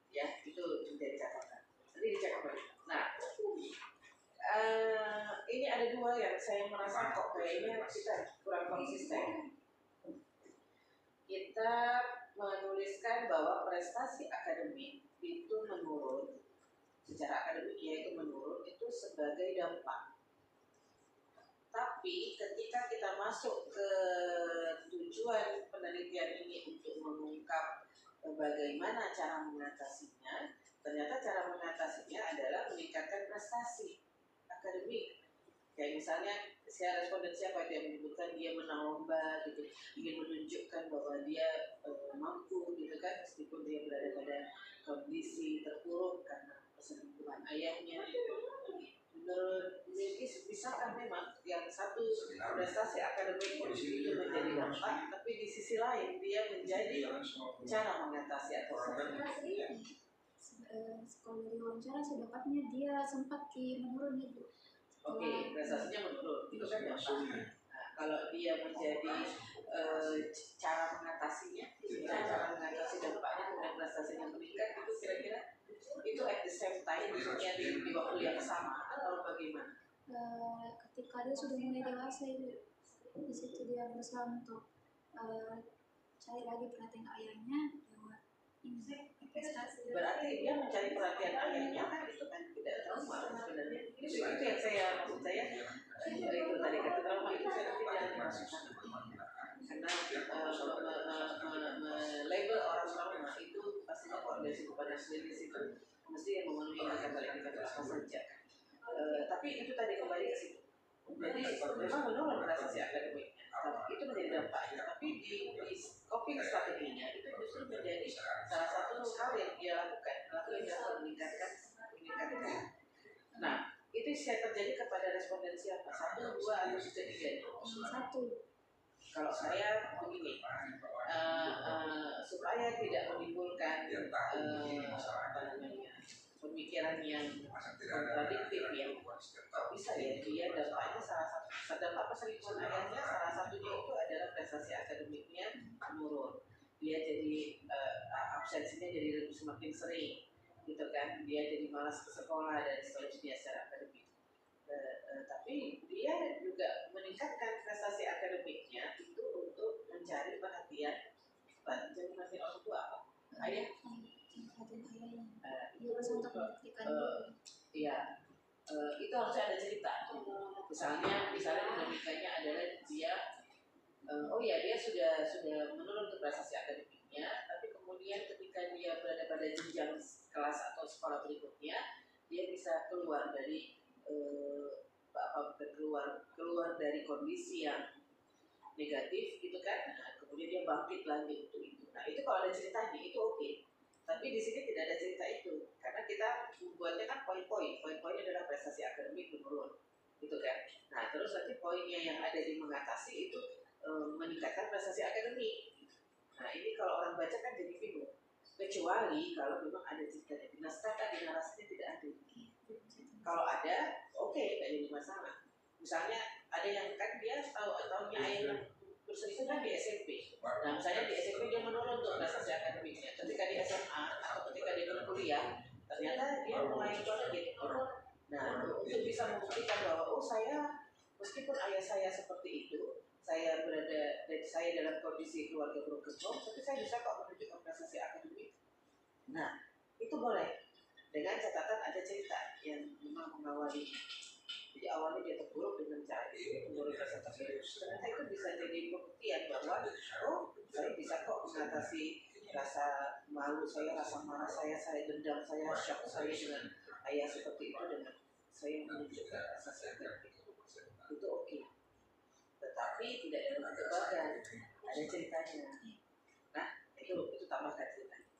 Speaker 2: Ya itu menjadi catatan. Nanti dicek kembali. Nah ini ada dua yang saya merasa kok kayaknya kita kurang konsisten. Kita menuliskan bahwa prestasi akademik itu menurun secara akademik yaitu menurun itu sebagai dampak. Tapi ketika kita masuk ke tujuan penelitian ini untuk mengungkap bagaimana cara mengatasinya, ternyata cara mengatasinya adalah meningkatkan prestasi akademik. Kayak misalnya saya responden siapa yang menyebutkan dia menang lomba gitu, ingin menunjukkan bahwa dia mampu gitu kan, meskipun dia berada pada kondisi terpuruk karena perselingkuhan ayahnya. Menurut bisakah memang yang satu prestasi akademik itu menjadi dampak, tapi di sisi lain dia menjadi cara mengatasi atau
Speaker 1: kalau dari wawancara saya dapatnya dia sempat menurun itu.
Speaker 2: Oke, prestasinya menurun, itu kan dampak. Nah, kalau dia menjadi cara mengatasinya, cara mengatasi dampaknya kemudian prestasinya meningkat, itu kira-kira itu at the same time, maksudnya di waktu yang sama atau bagaimana?
Speaker 1: Ketika dia sudah mulai dewasa itu, di situ dia berusaha untuk cari lagi perhatian ayahnya lewat prestasi.
Speaker 2: Berarti dia mencari perhatian ayahnya kan itu kan tidak trauma sebenarnya. Itu yang saya maksud saya itu tadi kata trauma itu saya tidak karena label orang trauma itu pastinya koordinasi kepada klinis itu mesti yang memenuhi indikator saja. Tapi itu tadi kembali ke situ. Jadi memang menurun prestasi akademiknya, itu menjadi dampaknya. Tapi di coping strateginya itu justru menjadi salah satu hal yang dia lakukan meningkatkan. Nah, itu bisa terjadi kepada responden siapa? 1, 2, atau 3?
Speaker 1: 1.
Speaker 2: Kalau saya begini, supaya tidak menimbulkan pemikiran yang kontradiktif ya, bisa ya dia dampaknya dampak perselingkuhan ayahnya salah satunya itu adalah prestasi akademiknya menurun, dia jadi absensinya jadi semakin sering gitu kan, dia jadi malas ke sekolah dan seterusnya secara akademik. Tapi dia juga meningkatkan prestasi akademiknya itu untuk mencari perhatian orang tua apa? Ayah. Itu harusnya ada cerita. Misalnya dinamikanya adalah dia, dia sudah menurun ke prestasi akademiknya, tapi kemudian ketika dia berada pada jenjang kelas atau sekolah berikutnya, dia bisa keluar dari keluar dari kondisi yang negatif gitu kan, nah, kemudian dia bangkit lagi untuk itu. Nah itu kalau ada ceritanya itu oke. Tapi di sini tidak ada cerita itu karena kita membuatnya kan poin-poinnya adalah prestasi akademik menurun gitu kan. Nah terus nanti poinnya yang ada di mengatasi itu meningkatkan prestasi akademik. Nah ini kalau orang baca kan jadi bingung, kecuali kalau memang ada ceritanya. Di naskah kan di narasinya tidak ada. Kalau ada, oke, tidak jadi masalah. Misalnya ada yang kan dia tahunya ayahnya berselingkuh kan di SMP. Nah misalnya di SMP dia menurun untuk prestasi akademiknya. Ketika di SMA atau ketika dia berkuliah, ternyata dia mulai bangkit. Nah untuk bisa membuktikan bahwa saya meskipun ayah saya seperti itu, saya dalam kondisi keluarga broken home, tapi saya bisa kok menunjukkan prestasi akademik. Nah itu boleh. Dengan catatan ada cerita yang memang mengawali. Jadi awalnya dia terpuruk dengan cara itu, menurut prestasi. Ternyata itu bisa jadi pembuktian bahwa saya bisa kok mengatasi rasa malu saya, rasa marah saya dendam saya, shock saya dengan ayah seperti itu dengan saya menunjukkan prestasi akademik. Itu oke. Tetapi tidak ditebakkan, ada ceritanya. Nah itu tambahkan ceritanya.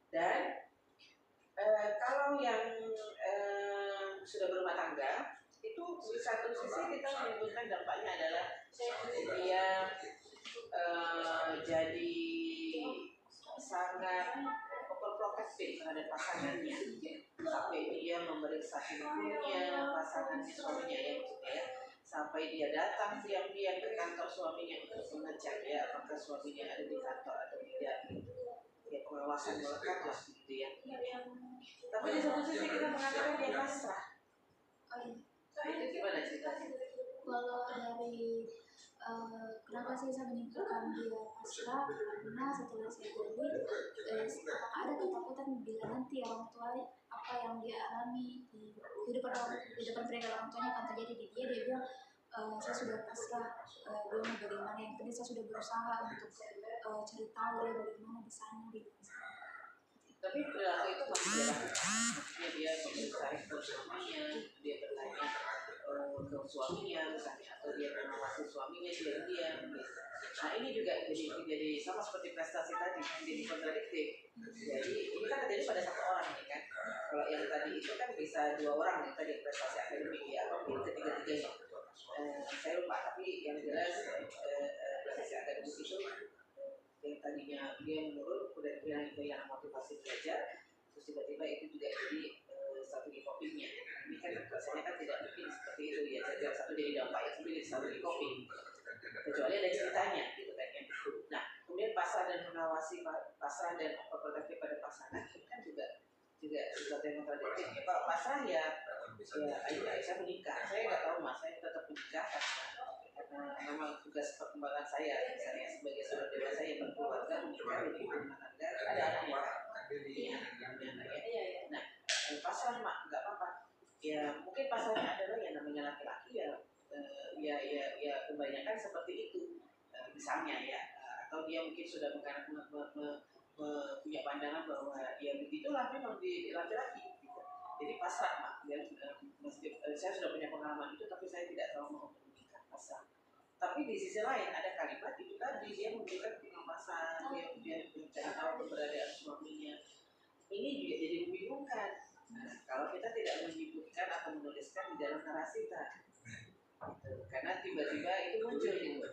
Speaker 2: Dan kalau yang sudah berumah tangga itu di satu sisi kita menyebutkan dampaknya adalah dia jadi sangat overprotective respect terhadap pasangannya, sampai dia memeriksa handphonenya pasangannya, suaminya ya maksudnya ya, sampai dia datang diam-diam ke kantor suaminya untuk mengecek ya apakah suaminya ada di kantor atau tidak. Ya pengawasan melekat lah gitu ya. Tapi di satu sisi kita mengatakan dia pasrah. Itu gimana ceritanya?
Speaker 1: Kalau dari kenapa sih saya menyimpulkan dia pasrah, karena setelah saya gali apakah ada ketakutan bila nanti orang tua apa yang dia alami di kehidupan pribadi orang tuanya akan terjadi di dia bilang saya sudah pasrah, dia mau bagaimana, yang penting saya sudah berusaha untuk cari tahu dia bagaimana di sana gitu.
Speaker 2: Tapi perilaku itu masih dilakukan. Maksudnya dia memeriksa handphone suaminya, dia bertanya ke suaminya misalnya, atau dia mengawasi suaminya diam-diam gitu. Nah ini juga jadi sama seperti prestasi tadi, jadi kontradiktif. Jadi ini kan terjadi pada satu orang nih kan. Kalau yang tadi itu kan bisa dua orang nih tadi prestasi akademik ya, atau mungkin ketiga-tiganya. Saya lupa, tapi yang jelas prestasi akademik itu yang tadinya dia menurun, kemudian kehilangan motivasi belajar, terus tiba-tiba itu juga jadi strategi copingnya. Ini kan rasanya kan tidak mungkin seperti itu ya, jadi satu jadi dampak yang sendiri strategi coping, kecuali ada ceritanya gitu kan ya. Nah kemudian pasrah dan mengawasi, pasrah dan overprotective pada pasangan itu kan juga sesuatu yang kontradiktif. Kalau pasrah ya ayo saya menikah, saya nggak tahu mas, saya tetap menikah karena memang tugas perkembangan saya misalnya sebagai seorang dewasa yang berkeluarga, menikah, hidup rumah tangga, ada anaknya ya. Nah pasrah mak nggak apa-apa ya, mungkin pasrahnya adalah yang namanya laki-laki ya kebanyakan seperti itu misalnya ya, atau dia mungkin sudah punya pandangan bahwa ya begitulah memang di laki-laki gitu. Jadi pasrah mak, saya sudah punya pengalaman itu tapi saya tidak tahu mau menikah, pasrah. Tapi di sisi lain ada kalimat itu tadi, dia memberikan pengawasan, dia mencari tahu keberadaan suaminya. Ini juga jadi membingungkan. Nah, kalau kita tidak menyebutkan atau menuliskan di dalam narasi tadi, karena tiba-tiba itu muncul gitu.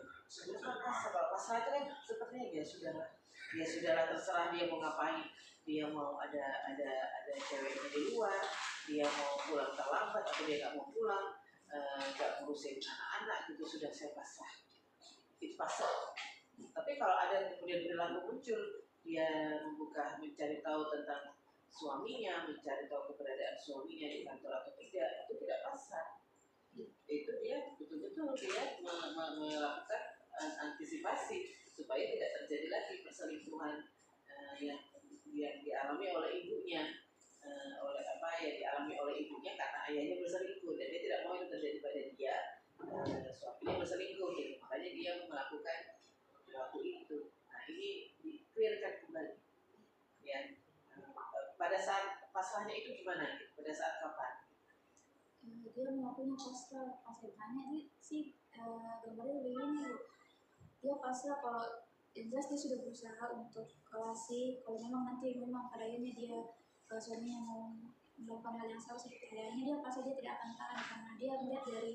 Speaker 2: Kenapa pasrah itu kan sepertinya ya sudahlah terserah dia mau ngapain, dia mau ada ceweknya di luar, dia mau pulang terlambat atau dia nggak mau pulang, nggak ngurusin anak-anak gitu, sudah saya pasrah. Itu pasrah. Tapi kalau ada kemudian perilaku muncul, dia mencari tahu tentang suaminya, mencari tahu keberadaan suaminya di kantor atau tidak, itu tidak pasrah. Itu dia betul-betul dia melakukan antisipasi supaya tidak terjadi lagi perselingkuhan yang dialami oleh ibunya, dialami oleh ibunya karena ayahnya berselingkuh, dan dia tidak mau itu terjadi pada dia, suaminya berselingkuh gitu. Makanya dia melakukan perilaku itu. Nah ini di-clearkan kembali ya. Pada saat pasrahnya itu gimana gitu? Pada saat kapan?
Speaker 1: Dia mengakunya pasrah. Pas saya tanya dia sih gambarnya begini, dia pasrah kalau jelas dia sudah berusaha untuk kelasi, kalau memang nanti pada akhirnya dia suaminya mau melakukan hal yang salah seperti ayahnya, dia pasti dia tidak akan tahan karena dia melihat dari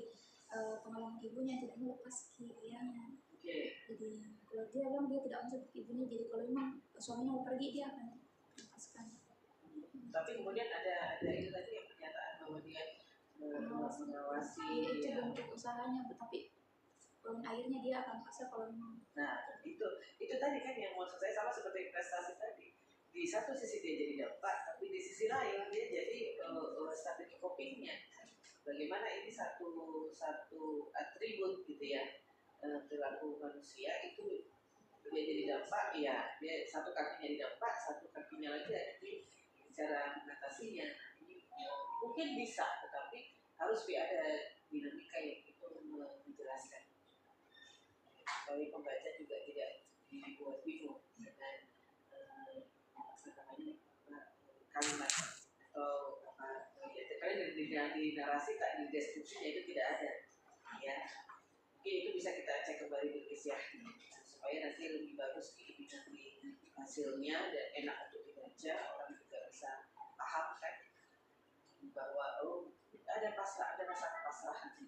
Speaker 1: pengalaman ibunya tidak mau lepas ke ayahnya. Jadi kalau dia bilang dia tidak mau seperti ibunya, jadi kalau memang suaminya mau pergi dia akan lepaskan.
Speaker 2: Tapi kemudian ada itu tadi yang pernyataan bahwa dia mengawasi
Speaker 1: itu bentuk usahanya, tapi akhirnya dia akan pasrah kalau memang.
Speaker 2: Nah itu tadi kan yang maksud saya sama seperti prestasi tadi. Di satu sisi dia jadi dampak, tapi di sisi lain dia jadi strategi copingnya. Bagaimana ini satu atribut gitu ya, perilaku manusia itu dia jadi dampak ya, dia satu kakinya di dampak, satu kakinya lagi ada di cara mengatasinya. Mungkin bisa, tetapi harus ada dinamika yang itu menjelaskan supaya pembaca juga tidak dibuat bingung dengan kalimat atau karena di narasi tak di deskripsinya itu tidak ada ya. Mungkin itu bisa kita cek kembali di kisah supaya nanti lebih bagus nanti hasilnya dan enak untuk dibaca, orang juga bisa paham kan bahwa ada pasrah, ada masa kepasrahan.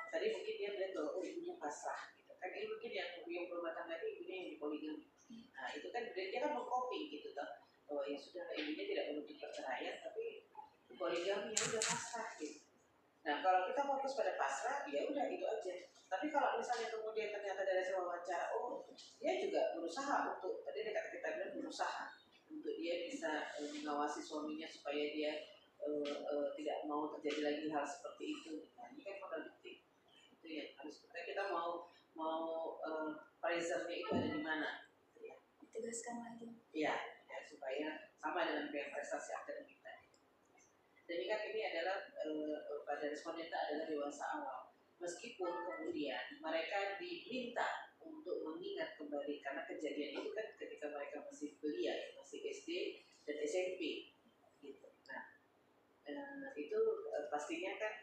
Speaker 2: Tadi mungkin dia melihat bahwa ibunya pasrah gitu kan, ini mungkin yang berumah tangga ini ibunya yang dipoligami. Nah itu kan dia kan mengcoping gitu toh. bahwa ya sudah intinya tidak menuntut perceraian, tapi poligami ya udah pasrah gitu. Nah kalau kita fokus pada pasrah, ya udah itu aja. Tapi kalau misalnya kemudian ternyata dari hasil wawancara, oh dia juga berusaha untuk, tadi kita bilang berusaha untuk dia bisa mengawasi suaminya supaya dia tidak mau terjadi lagi hal seperti itu. Nah, ini kan kontradiktif. Itu yang harus kita mau pressure-nya itu ada di mana? Gitu ya.
Speaker 1: Ditegaskan lagi.
Speaker 2: Iya, ya, supaya sama dengan prestasi akademik tadi. Demikian ini adalah pada responden adalah dewasa awal. Meskipun kemudian mereka diminta untuk mengingat kembali karena kejadian itu kan ketika mereka masih belia, masih SD dan SMP, gitu. Nah, itu pastinya kan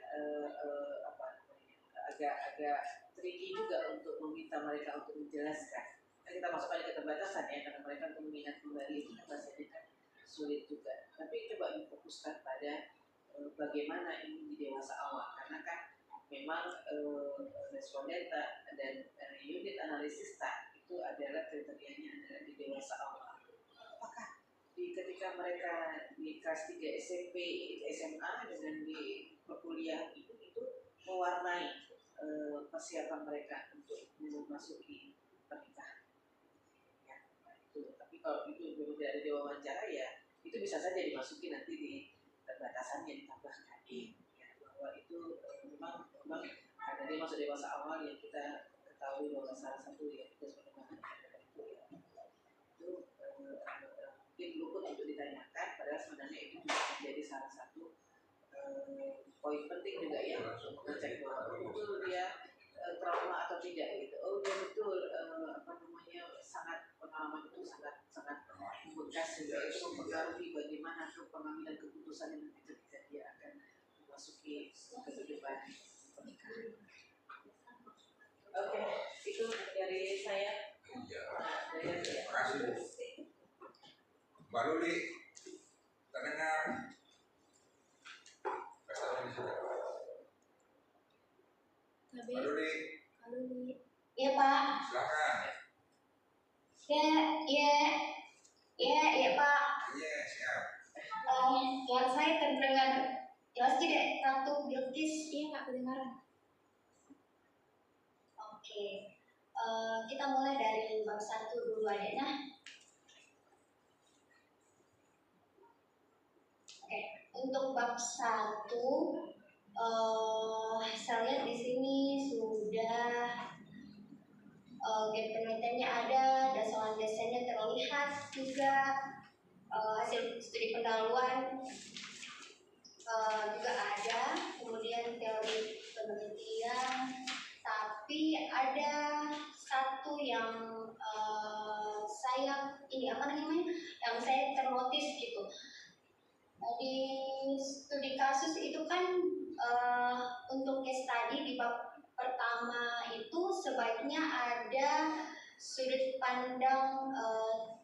Speaker 2: agak tricky juga untuk meminta mereka untuk menjelaskan. Nah, kita masuk pada keterbatasan ya, karena mereka untuk mengingat kembali itu kan rasanya kan sulit juga. Tapi coba difokuskan pada bagaimana ini di dewasa awal, karena kan memang responden dan unit analisis itu adalah kriterianya adalah di dewasa awal. Apakah ketika mereka di kelas 3 SMP, SMA dengan di perkuliahan itu mewarnai persiapan mereka untuk memasuki pernikahan. Ya, itu. Tapi kalau itu belum tidak ada di wawancara ya itu bisa saja dimasuki nanti di batasannya ditambahkan. Ya, bahwa itu memang karena dia masuk dewasa awal yang kita ketahui bahwa salah satu yang kita sebenarnya itu ya itu mungkin luput untuk ditanyakan, padahal sebenarnya itu juga menjadi salah satu poin penting juga ya untuk mengecek bahwa betul dia trauma atau tidak gitu. Oh dia betul sangat pengalaman itu sangat membekas juga itu mempengaruhi bagaimana pengambilan keputusan yang nanti ketika dia akan memasuki kehidupan pernikahan. Oke, itu dari saya.
Speaker 5: Iya. Terima kasih. Mbak Luli, terdengar? Mbak Luli.
Speaker 6: Iya Pak.
Speaker 5: Silakan.
Speaker 6: Ya Pak.
Speaker 5: Iya siap.
Speaker 6: Suara saya terdengar jelas tidak, Ratu Bilqis?
Speaker 1: Iya Kak, kedengaran.
Speaker 6: Oke. Kita mulai dari bab 1 dulu aja nah. Oke, untuk bab 1 saya lihat di sini sudah gap penelitiannya ada, dasar desainnya terlihat juga, hasil studi pendahuluan juga ada, kemudian teori penelitian, tapi ada satu yang yang saya ternotis gitu. Di studi kasus itu kan untuk case study di bab pertama itu sebaiknya ada sudut pandang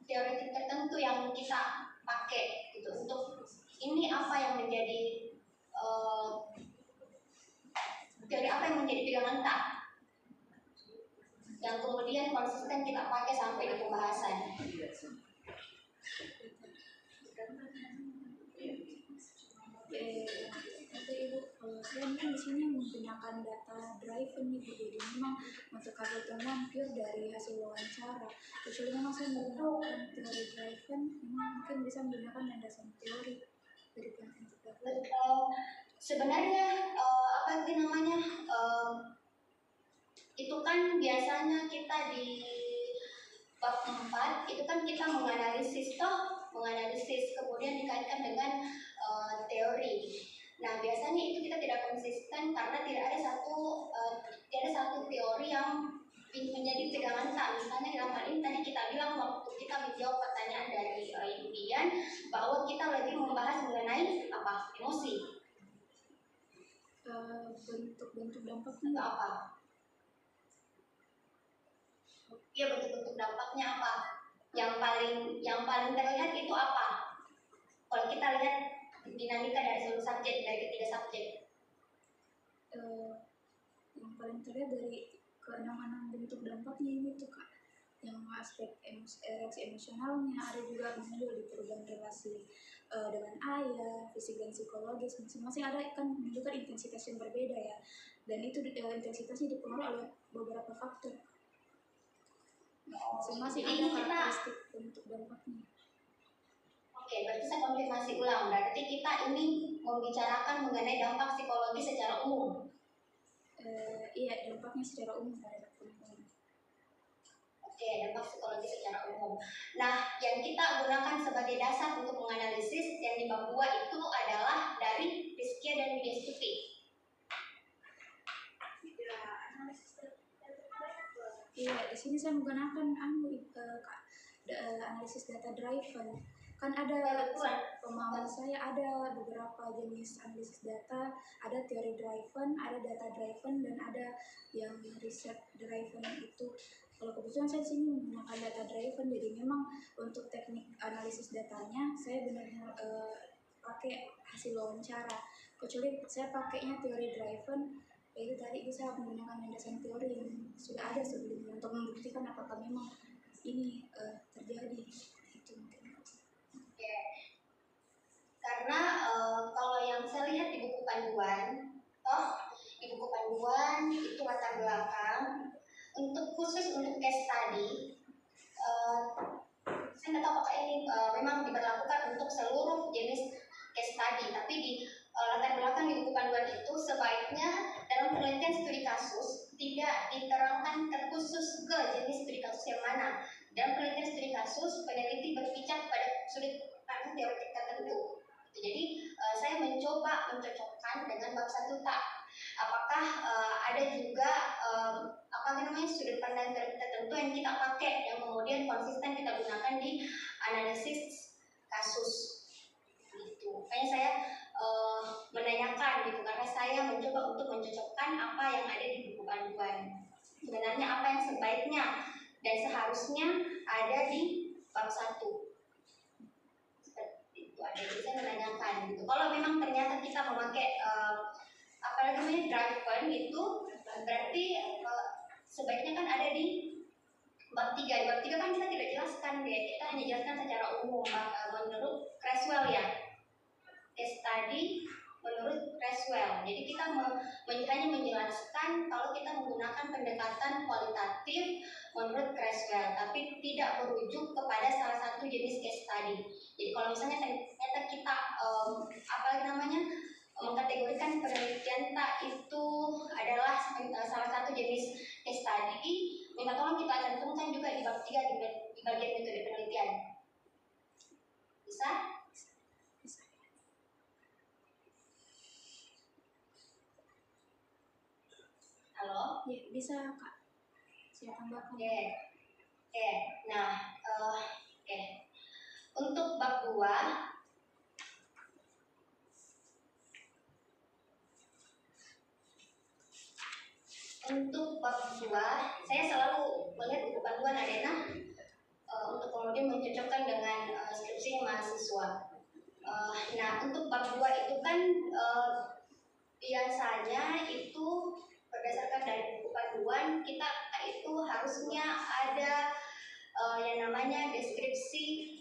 Speaker 6: teoretik tertentu yang kita pakai gitu untuk ini apa yang menjadi teori apa yang menjadi pegangan tak yang kemudian konsisten kita pakai sampai di pembahasan.
Speaker 1: Saya mungkin di sini menggunakan data driven nih Bu, jadi memang untuk hasil temuan pure dari hasil wawancara. Kecuali memang saya menggunakan teori driven, memang mungkin bisa menggunakan landasan teori dari penelitian terdahulu.
Speaker 6: Sebenarnya itu kan biasanya kita di bab 4 itu kan kita menganalisis kemudian dikaitkan dengan teori. Nah biasanya itu kita tidak konsisten karena tidak ada satu teori yang menjadi pegangan tak. Misalnya dalam hal ini tadi kita bilang waktu kita menjawab pertanyaan dari Yudian bahwa kita lebih membahas mengenai emosi.
Speaker 1: Bentuk-bentuk dampaknya
Speaker 6: apa? Iya, bentuk-bentuk dampaknya apa? Yang paling terlihat itu apa? Kalau kita lihat dinamika dari seluruh subjek, dari ketiga subjek.
Speaker 1: Yang paling terlihat dari keenam bentuk dampaknya ini tuh Kak. yang aspek reaksi emosionalnya, ada juga menonjol di perubahan relasi dengan ayah, fisik dan psikologis. Masing-masing ada kan menunjukkan intensitas yang berbeda ya, dan itu intensitasnya dipengaruhi oleh beberapa faktor. Masing-masing
Speaker 6: Jadi
Speaker 1: ada
Speaker 6: kita,
Speaker 1: karakteristik untuk dampaknya.
Speaker 6: oke, berarti saya konfirmasi ulang. Berarti kita ini membicarakan mengenai dampak psikologi secara umum.
Speaker 1: Iya, dampaknya secara umum pada perempuan.
Speaker 6: Oke, dampak psikologi secara umum. Nah, yang kita gunakan sebagai dasar untuk menganalisis yang di bab 2 itu adalah dari Rizkia dan Widya Stuti.
Speaker 1: Iya, di sini saya menggunakan analisis data driven. Kan ada pemahaman saya ada beberapa jenis analisis data, ada teori driven, ada data driven, dan ada yang research driven itu. Kalau kebetulan saya di sini menggunakan data driven, jadi memang untuk teknik analisis datanya saya benar-benar pakai hasil wawancara. Kecuali saya pakainya teori driven, itu tadi bisa menggunakan landasan teori yang sudah ada sebelumnya untuk membuktikan apakah memang ini terjadi. Itu mungkin.
Speaker 6: Oke. Karena kalau yang saya lihat di buku panduan, di buku panduan itu latar belakang untuk khusus untuk case study. Saya nggak tahu apakah ini memang diberlakukan untuk seluruh jenis case study, tapi di latar belakang di buku panduan itu sebaiknya dalam penelitian studi kasus tidak diterangkan terkhusus ke jenis studi kasus yang mana. Dalam penelitian studi kasus, peneliti berpijak pada sudut pandang teoretik tertentu. Jadi saya mencoba mencocokkan dengan bab 1 tak. Apakah ada juga sudut pandang tertentu yang kita pakai yang kemudian konsisten kita gunakan di analisis kasus gitu. Makanya saya menanyakan gitu karena saya mencoba untuk mencocokkan apa yang ada di buku panduan. Sebenarnya apa yang sebaiknya dan seharusnya ada di bab 1. Seperti itu ada. Jadi saya menanyakan gitu. Kalau memang ternyata kita memakai driven itu berarti sebaiknya kan ada di bab 3. Di bab 3 kan kita tidak jelaskan ya, kita hanya jelaskan secara umum menurut Creswell ya. Case study menurut Creswell. Jadi kita hanya menjelaskan kalau kita menggunakan pendekatan kualitatif menurut Creswell, tapi tidak merujuk kepada salah satu jenis case study. Jadi kalau misalnya ternyata kita mengkategorikan penelitian tak itu adalah salah satu jenis case study, minta tolong kita cantumkan juga di bab 3 di bagian metode penelitian. Bisa? Halo?
Speaker 1: Ya, bisa Kak. Saya tambahkan.
Speaker 6: Oke. Nah, untuk bab 2 saya selalu melihat buku panduan Adena untuk kemudian mencocokkan dengan skripsi mahasiswa. Nah, untuk bab 2 itu kan biasanya itu berdasarkan dari buku panduan kita itu harusnya ada yang namanya deskripsi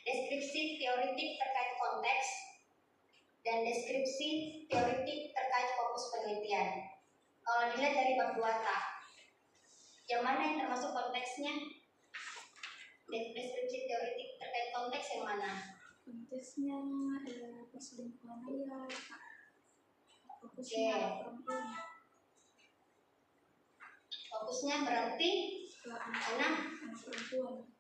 Speaker 6: deskripsi teoretik terkait konteks dan deskripsi teoretik terkait fokus penelitian. Kalau dilihat dari bab 2 tak, yang mana yang termasuk konteksnya? Deskripsi teoretik terkait konteks yang mana?
Speaker 1: Konteksnya perselingkuhan ayah, fokusnya perempuan.
Speaker 6: Fokusnya berarti
Speaker 1: ke anak perempuan.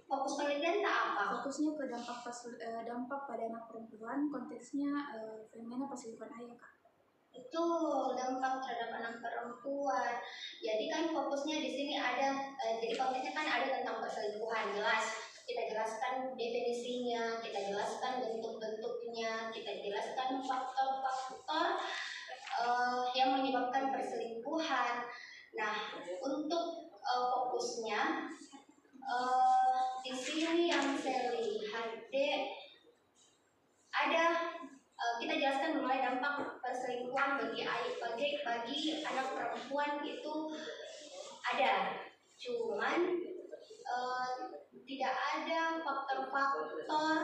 Speaker 6: Fokus penelitian tak apa?
Speaker 1: Fokusnya ke dampak pada anak perempuan, konteksnya fenomena perselingkuhan ayah Kak.
Speaker 6: Itu dampak terhadap anak perempuan. Jadi kan fokusnya di sini ada, jadi konteksnya kan ada tentang perselingkuhan jelas. Kita jelaskan definisinya, kita jelaskan bentuk-bentuknya, kita jelaskan faktor-faktor yang menyebabkan perselingkuhan. Nah, untuk fokusnya ada kita jelaskan mengenai dampak perselingkuhan bagi anak perempuan itu ada, cuman tidak ada faktor-faktor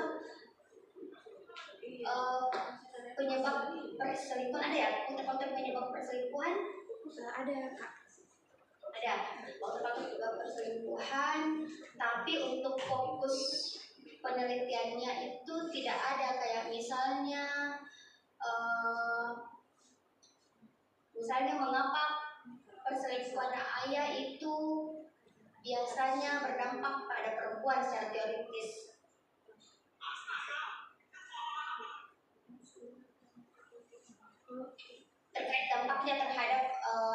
Speaker 6: penyebab perselingkuhan. Ada ya faktor-faktor penyebab perselingkuhan?
Speaker 1: Ada Kak.
Speaker 6: Ada faktor-faktor penyebab perselingkuhan, tapi untuk fokus penelitiannya itu tidak ada, kayak misalnya mengapa perselingkuhan ayah itu biasanya berdampak pada perempuan secara teoritis. Terkait dampaknya terhadap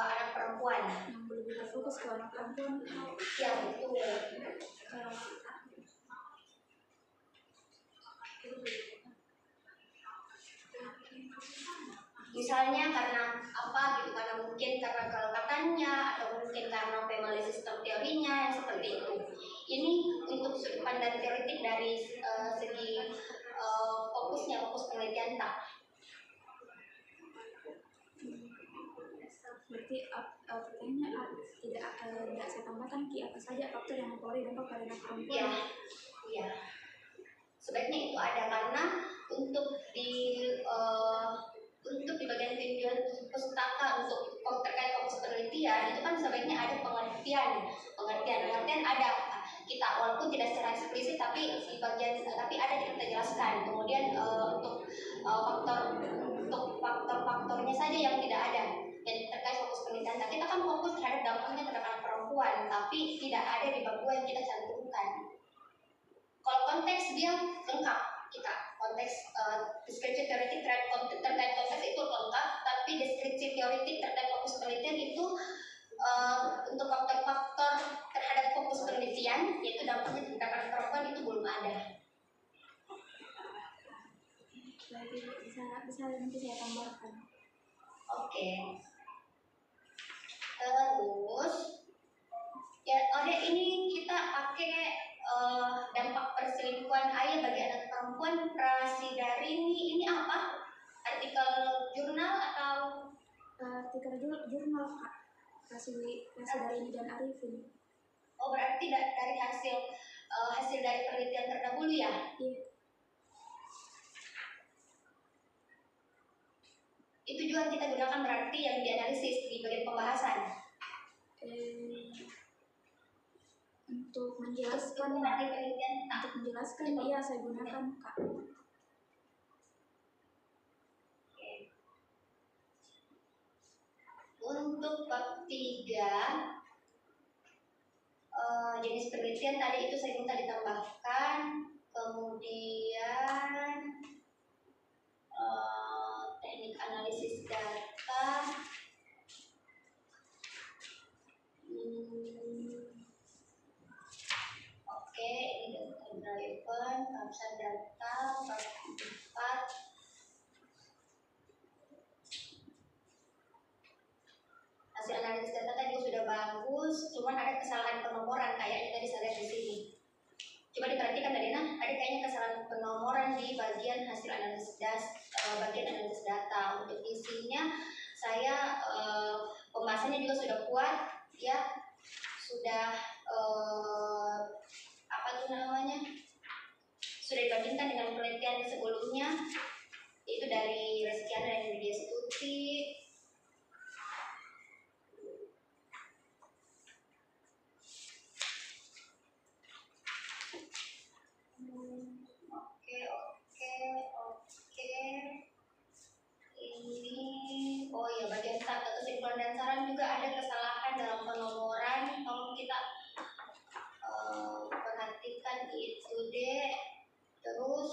Speaker 6: anak perempuan.
Speaker 1: Yang lebih berfokus ke anak perempuan.
Speaker 6: Ya betul. Misalnya karena apa gitu, karena mungkin karena kelekatannya atau mungkin karena family system teorinya yang seperti itu. Ini untuk sudut pandang teoritik dari segi fokus penelitian tak.
Speaker 1: Berarti pertanyaannya tidak saya tambahkan Ki, apa saja faktor yang mempengaruhi dampak pada anak perempuan?
Speaker 6: Iya. Sebaiknya itu ada, karena untuk di bagian tujuan pustaka untuk terkait fokus penelitian itu kan sebaiknya ada pengertian ada kita, walaupun tidak secara eksplisit tapi di bagian tapi ada kita jelaskan. Kemudian untuk faktornya saja yang tidak ada dan terkait fokus penelitian. Nah, kita kan fokus terhadap dampaknya terhadap anak perempuan, tapi tidak ada di bab 2 yang kita cantumkan. Kalau konteks dia lengkap, kita konteks deskripsi teoritik terkait konteks itu lengkap, tapi deskripsi teoritik terkait fokus penelitian itu untuk faktor-faktor terhadap fokus penelitian, yaitu dampaknya terhadap anak perempuan, itu belum ada.
Speaker 1: Berarti bisa nanti saya tambahkan.
Speaker 6: Oke. Terus ya, ini kita pakai dampak perselingkuhan ayah bagi anak perempuan. Prasidari ini apa? Artikel jurnal atau
Speaker 1: artikel jurnal Kak? Prasidari dan Arifin.
Speaker 6: Oh, berarti dari hasil dari penelitian terdahulu ya?
Speaker 1: Iya.
Speaker 6: Itu juga kita gunakan berarti yang dianalisis di bagian pembahasan.
Speaker 1: Untuk menjelaskan iya saya gunakan Kak.
Speaker 6: Untuk bab 3 jenis penelitian tadi itu saya minta ditambahkan, kemudian teknik analisis data, oke, ini data driven, absen data, bab 4. Hasil analisis data tadi sudah bagus, cuman ada kesalahan penomoran kayaknya tadi saya lihat di sini. Coba diperhatikan dari ada kayaknya kesalahan penomoran di bagian hasil analisis bagian analisis data. Untuk isinya saya pembahasannya juga sudah kuat, ya sudah sudah dibandingkan dengan penelitian sebelumnya, itu dari Reskiana dan Widya Stuti. Oke. Ini, oh ya, bagian kesimpulan dan saran juga ada kesalahan dalam penomoran. Tolong kita perhatikan itu deh. Terus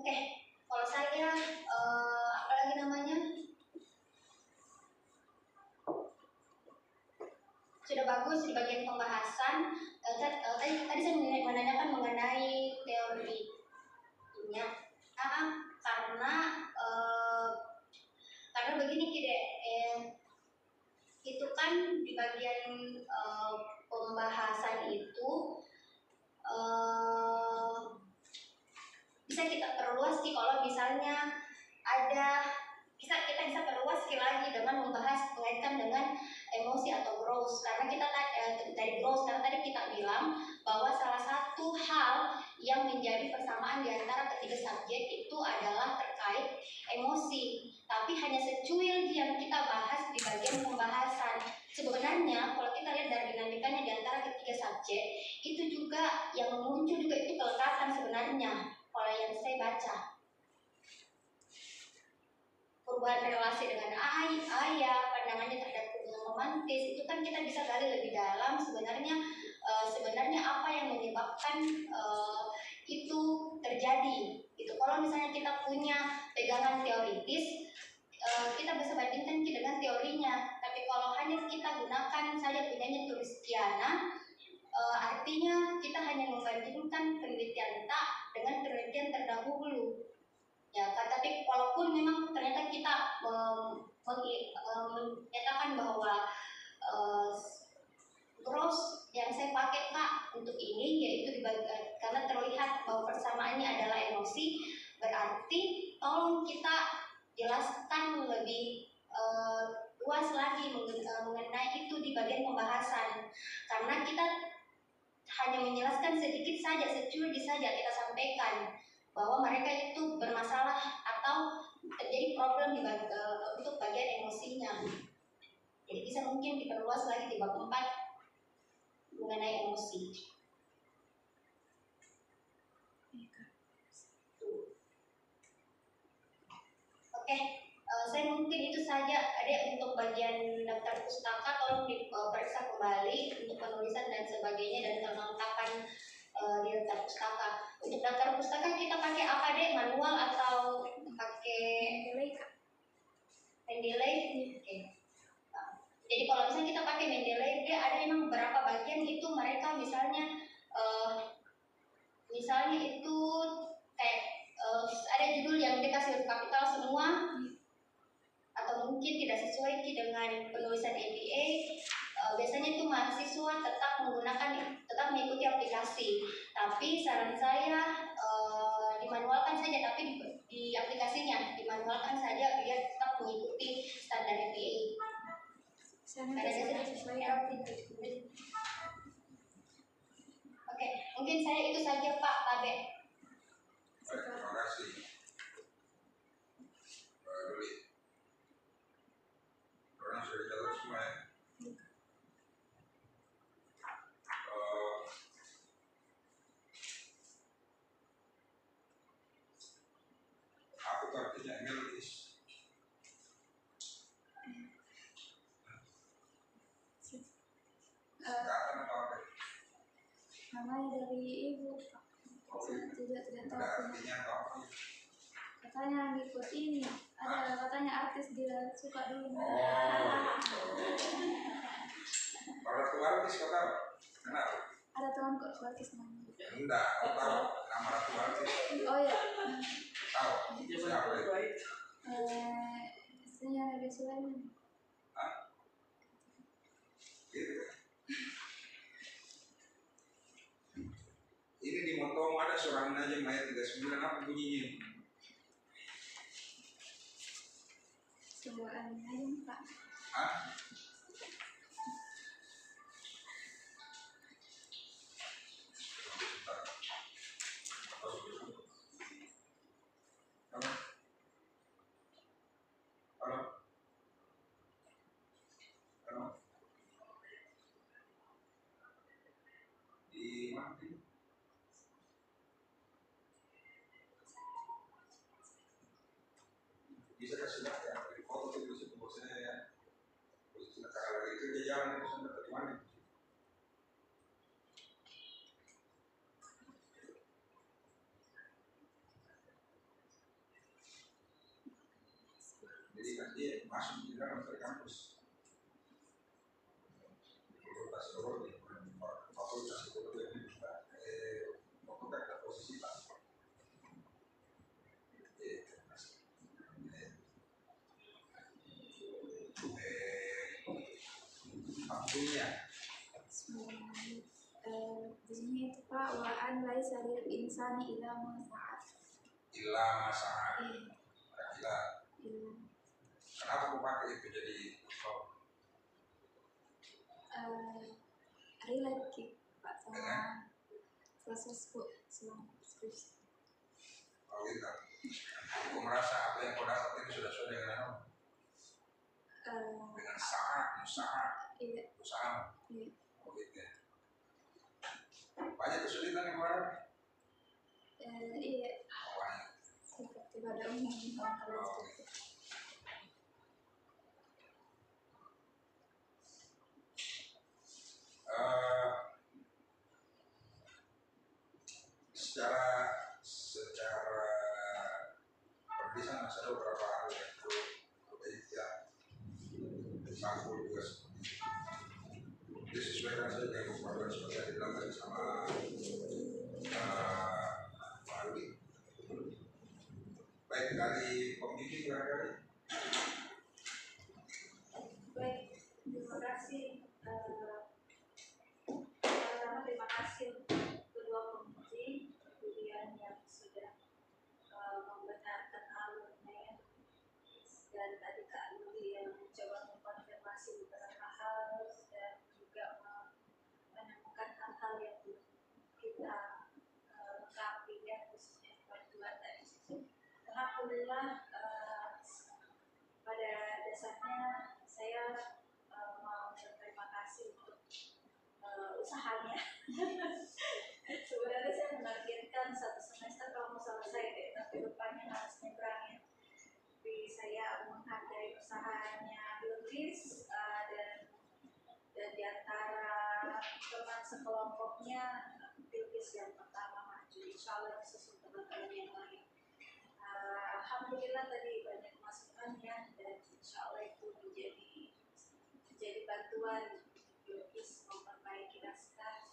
Speaker 6: Oke. Kalau saya apa lagi namanya? Sudah bagus di bagian pembahasan. Tadi saya menanyakan mengenai teorinya. Karena begini Kide, di bagian pembahasan itu bisa kita perluas sih kalau misalnya ada kita bisa perluas lagi dengan membahas mengaitkan dengan emosi atau growth, karena kita dari growth, karena tadi kita bilang bahwa salah satu hal yang menjadi persamaan di antara ketiga subjek itu adalah terkait emosi, tapi hanya secuil yang kita bahas di bagian pembahasan. Sebenarnya kalau kita lihat dari dinamikanya di antara ketiga subjek itu juga yang muncul juga itu kelekatan sebenarnya kalau yang saya baca. Perubahan relasi dengan ayah, pandangannya terhadap hubungan romantis, itu kan kita bisa gali lebih dalam sebenarnya apa yang menyebabkan itu terjadi. Itu kalau misalnya kita punya pegangan teoritis, kita bisa bandingkan dengan teorinya. Tapi kalau hanya kita gunakan saja punyanya tulis Tiana, artinya kita hanya membandingkan penelitian tak dengan penelitian terdahulu. Ya, tapi walaupun memang ternyata kita menyatakan bahwa gross yang saya pakai Kak untuk ini yaitu karena terlihat bahwa persamaannya adalah emosi, berarti tolong kita jelaskan lebih luas lagi mengenai itu di bagian pembahasan, karena kita hanya menjelaskan sedikit saja, secuil saja kita sampaikan bahwa mereka itu bermasalah atau terjadi problem untuk bagian emosinya. Jadi bisa mungkin diperluas lagi di bab 4 mengenai emosi. Oke, saya mungkin itu saja Adek untuk bagian daftar pustaka, tolong diperiksa kembali untuk penulisan dan sebagainya dan kelengkapan di daftar pustaka. Untuk daftar pustaka kita pakai apa Dek? Manual atau pakai Mendeley? Oke. Jadi kalau misalnya kita pakai Mendeley, dia ada memang beberapa bagian itu mereka misalnya itu kayak ada judul yang dia kasih huruf kapital semua, atau mungkin tidak sesuai dengan penulisan ABA. Biasanya itu mahasiswa tetap mengikuti aplikasi. Tapi saran saya dimanualkan saja, tapi di aplikasinya dimanualkan saja biar tetap mengikuti standar ABA. Oke, mungkin saya itu saja Pak Tabe.
Speaker 5: Terima kasih. Duli. Orang sudah dicatat semua ya. Apa tuh artinya emeltis? Singkatan atau apa?
Speaker 1: Namanya dari ibu, Pak. Saya tidak tahu.
Speaker 5: Artinya apa?
Speaker 1: Katanya ngikut ini, ada katanya artis dia suka dulu.
Speaker 5: Ratu artis kau tahu? Kenapa?
Speaker 1: Ada teman kok artis namanya.
Speaker 5: Enggak, kau tahu nama ratu artis?
Speaker 1: Oh ya.
Speaker 5: Tahu? Siapa itu?
Speaker 1: Istrinya Nabi Sulaiman.
Speaker 5: Hah? Gitu kan? Ini di motong ada seorang aja ayat 39 apa bunyinya?
Speaker 1: Cobaan aja Pak.
Speaker 5: Hah? Halo? Di mana ini? Bisa kasih lihat ya, di foto itu bisa posisinya ya. Posisi negara itu dia jalan itu sampai ke mana? Jadi kan dia masuk di dalam kampus. Fakultas ekonomi, fakultas ekonomi kita, fakultas posisi pak. Sambungnya.
Speaker 1: Bunyinya itu Pak, wa'an laisa lil insani illa ma sa'a.
Speaker 5: Ila masalah. Ila.
Speaker 1: Illa.
Speaker 5: Kenapa aku pakai itu jadi usul?
Speaker 1: Relate Pak sama
Speaker 5: Dengan?
Speaker 1: prosesku selama skripsi.
Speaker 5: Oh gitu. Aku merasa apa yang kau dapat ini sudah sesuai dengan apa? Dengan usaha.
Speaker 1: Iya.
Speaker 5: Usaha.
Speaker 1: Iya.
Speaker 5: Oh gitu ya. Banyak kesulitan yang kemarin.
Speaker 1: Iya.
Speaker 5: Banyak.
Speaker 1: Seperti pada umumnya kalau seperti itu.
Speaker 5: Secara penulisan masih ada beberapa hal yang perlu diperbaiki. Aku juga seperti itu. Disesuaikan saja dengan kebutuhan seperti yang dibilang tadi sama Pak Alwi. Baik dari pembimbing barangkali.
Speaker 3: Baik, terima kasih. Pertama terima kasih kedua pembimbing, kemudian yang sudah membenarkan alurnya, dan tadi Kak Alwi yang mencoba mengkonfirmasi beberapa hal dan juga menemukan hal-hal yang belum kita lengkapi ya, khususnya berdua tadi. Alhamdulillah, pada dasarnya saya mau berterima kasih untuk usahanya. Sebenarnya saya menargetkan 1 semester kalau mau selesai deh, tapi rupanya harus nyebrangin. Tapi saya menghargai usahanya Bilqis, dan di antara teman sekelompoknya Bilqis yang pertama maju. Insya Allah disusul teman-teman yang lain. Alhamdulillah tadi banyak masukannya, dan insya Allah itu menjadi bantuan Bilqis memperbaiki naskah,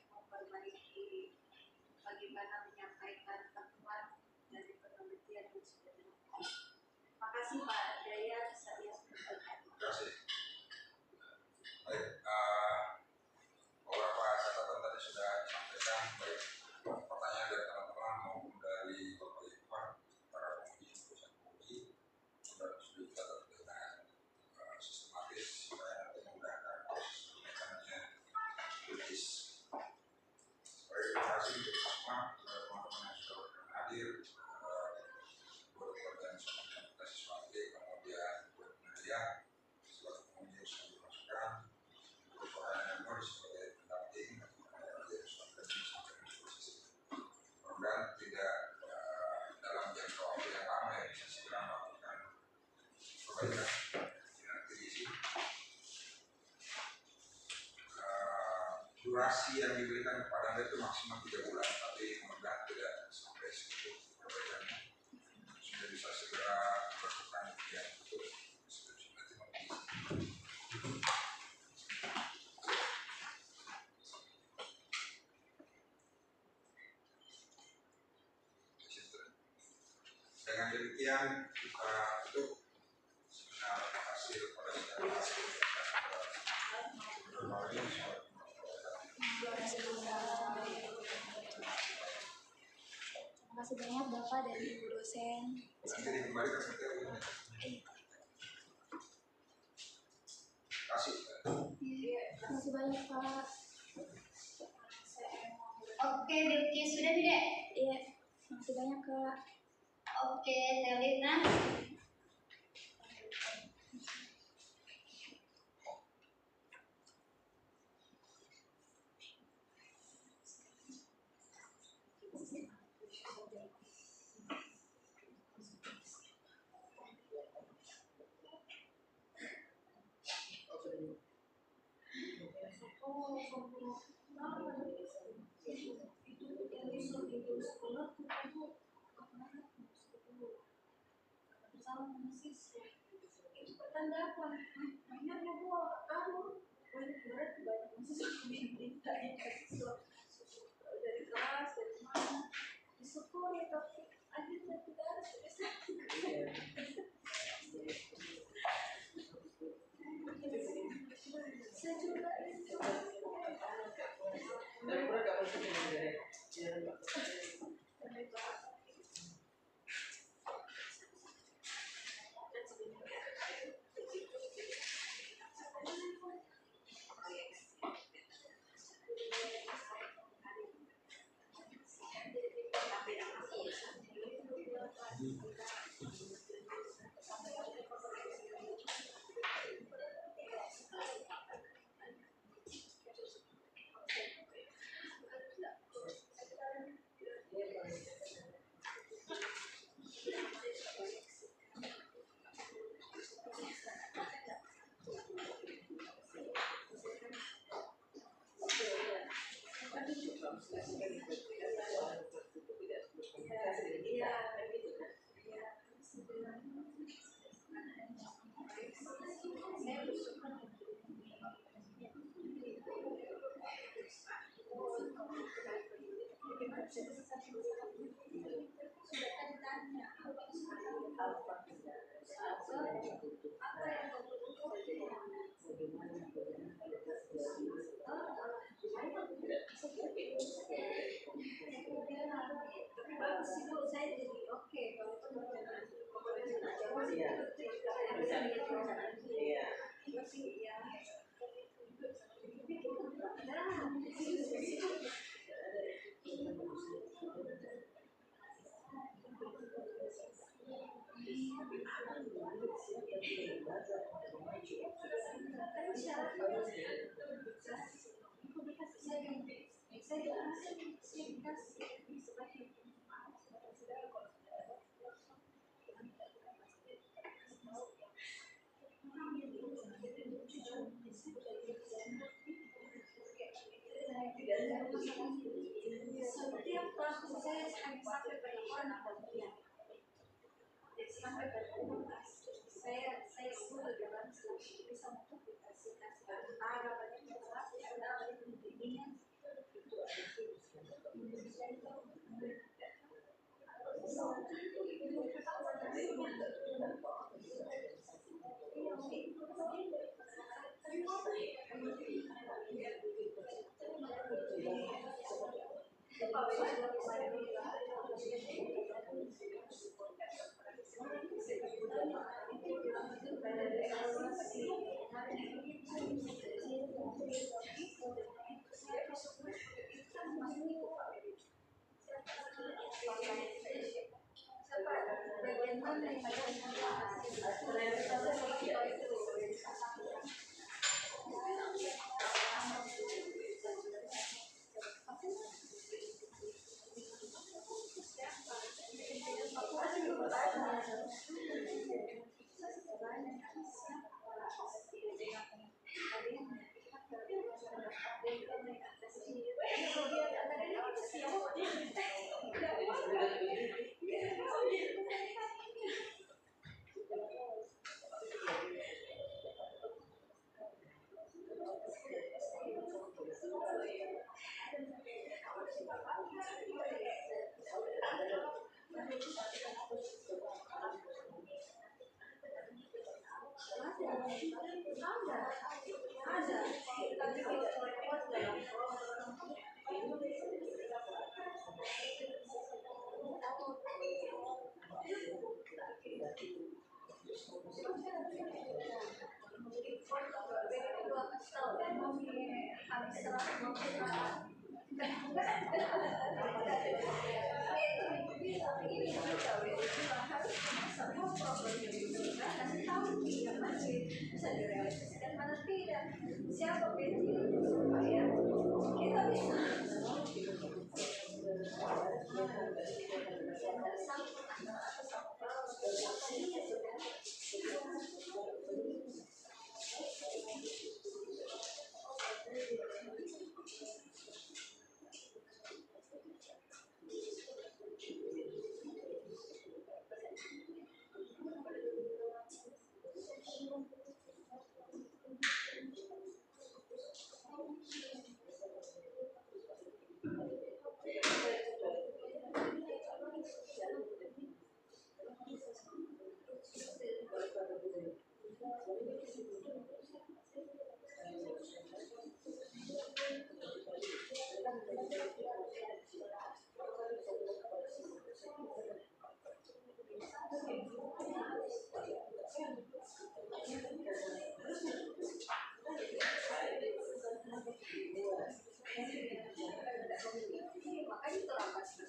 Speaker 3: memperbaiki bagaimana menyampaikan temuan dari penelitian yang sudah dilakukan. Terima kasih Pak Daya, saya sampaikan.
Speaker 5: Terima kasih. Baik, beberapa catatan tadi sudah disampaikan, baik pertanyaan dari teman-teman maupun dari Bapak Ibu para penguji sudah dicatat dengan sistematis supaya nanti memudahkan proses penelitiannya Bilqis. Baik, terima kasih untuk semua teman-teman yang sudah berkenan hadir, buat dan siswa kemudian buat penelitian sebagai penguji yang sudah dimasukkan. Nur sebagai pendamping mudah-mudahan tidak dalam jangka waktu yang lama ya bisa segera melakukan perbaikan nanti diisi. Durasi yang diberikan kepada Anda itu maksimal 3 bulan, tapi mudah-mudahan tidak sampai segitu perbaikannya, sudah bisa segera melakukan yang untuk skripsi nanti mengisi. Dengan demikian kita tutup seminar hasil pada sidang hasil.
Speaker 1: Terima kasih banyak Bapak dan Ibu dosen.
Speaker 5: Nanti dikembalikan materi ini. Terima kasih.
Speaker 1: Terima kasih banyak Pak.
Speaker 6: Oke, Bilqis sudah tidak?
Speaker 1: Iya, terima kasih banyak Kak.
Speaker 6: Oke, Nelina.
Speaker 3: Setiap waktu saya sampai berlaporan sampai berkomunikasi saya sudah dalam bisa mengkomunikasikan antara banyak pembimbingan siapa supaya kita bisa makanya terlambat.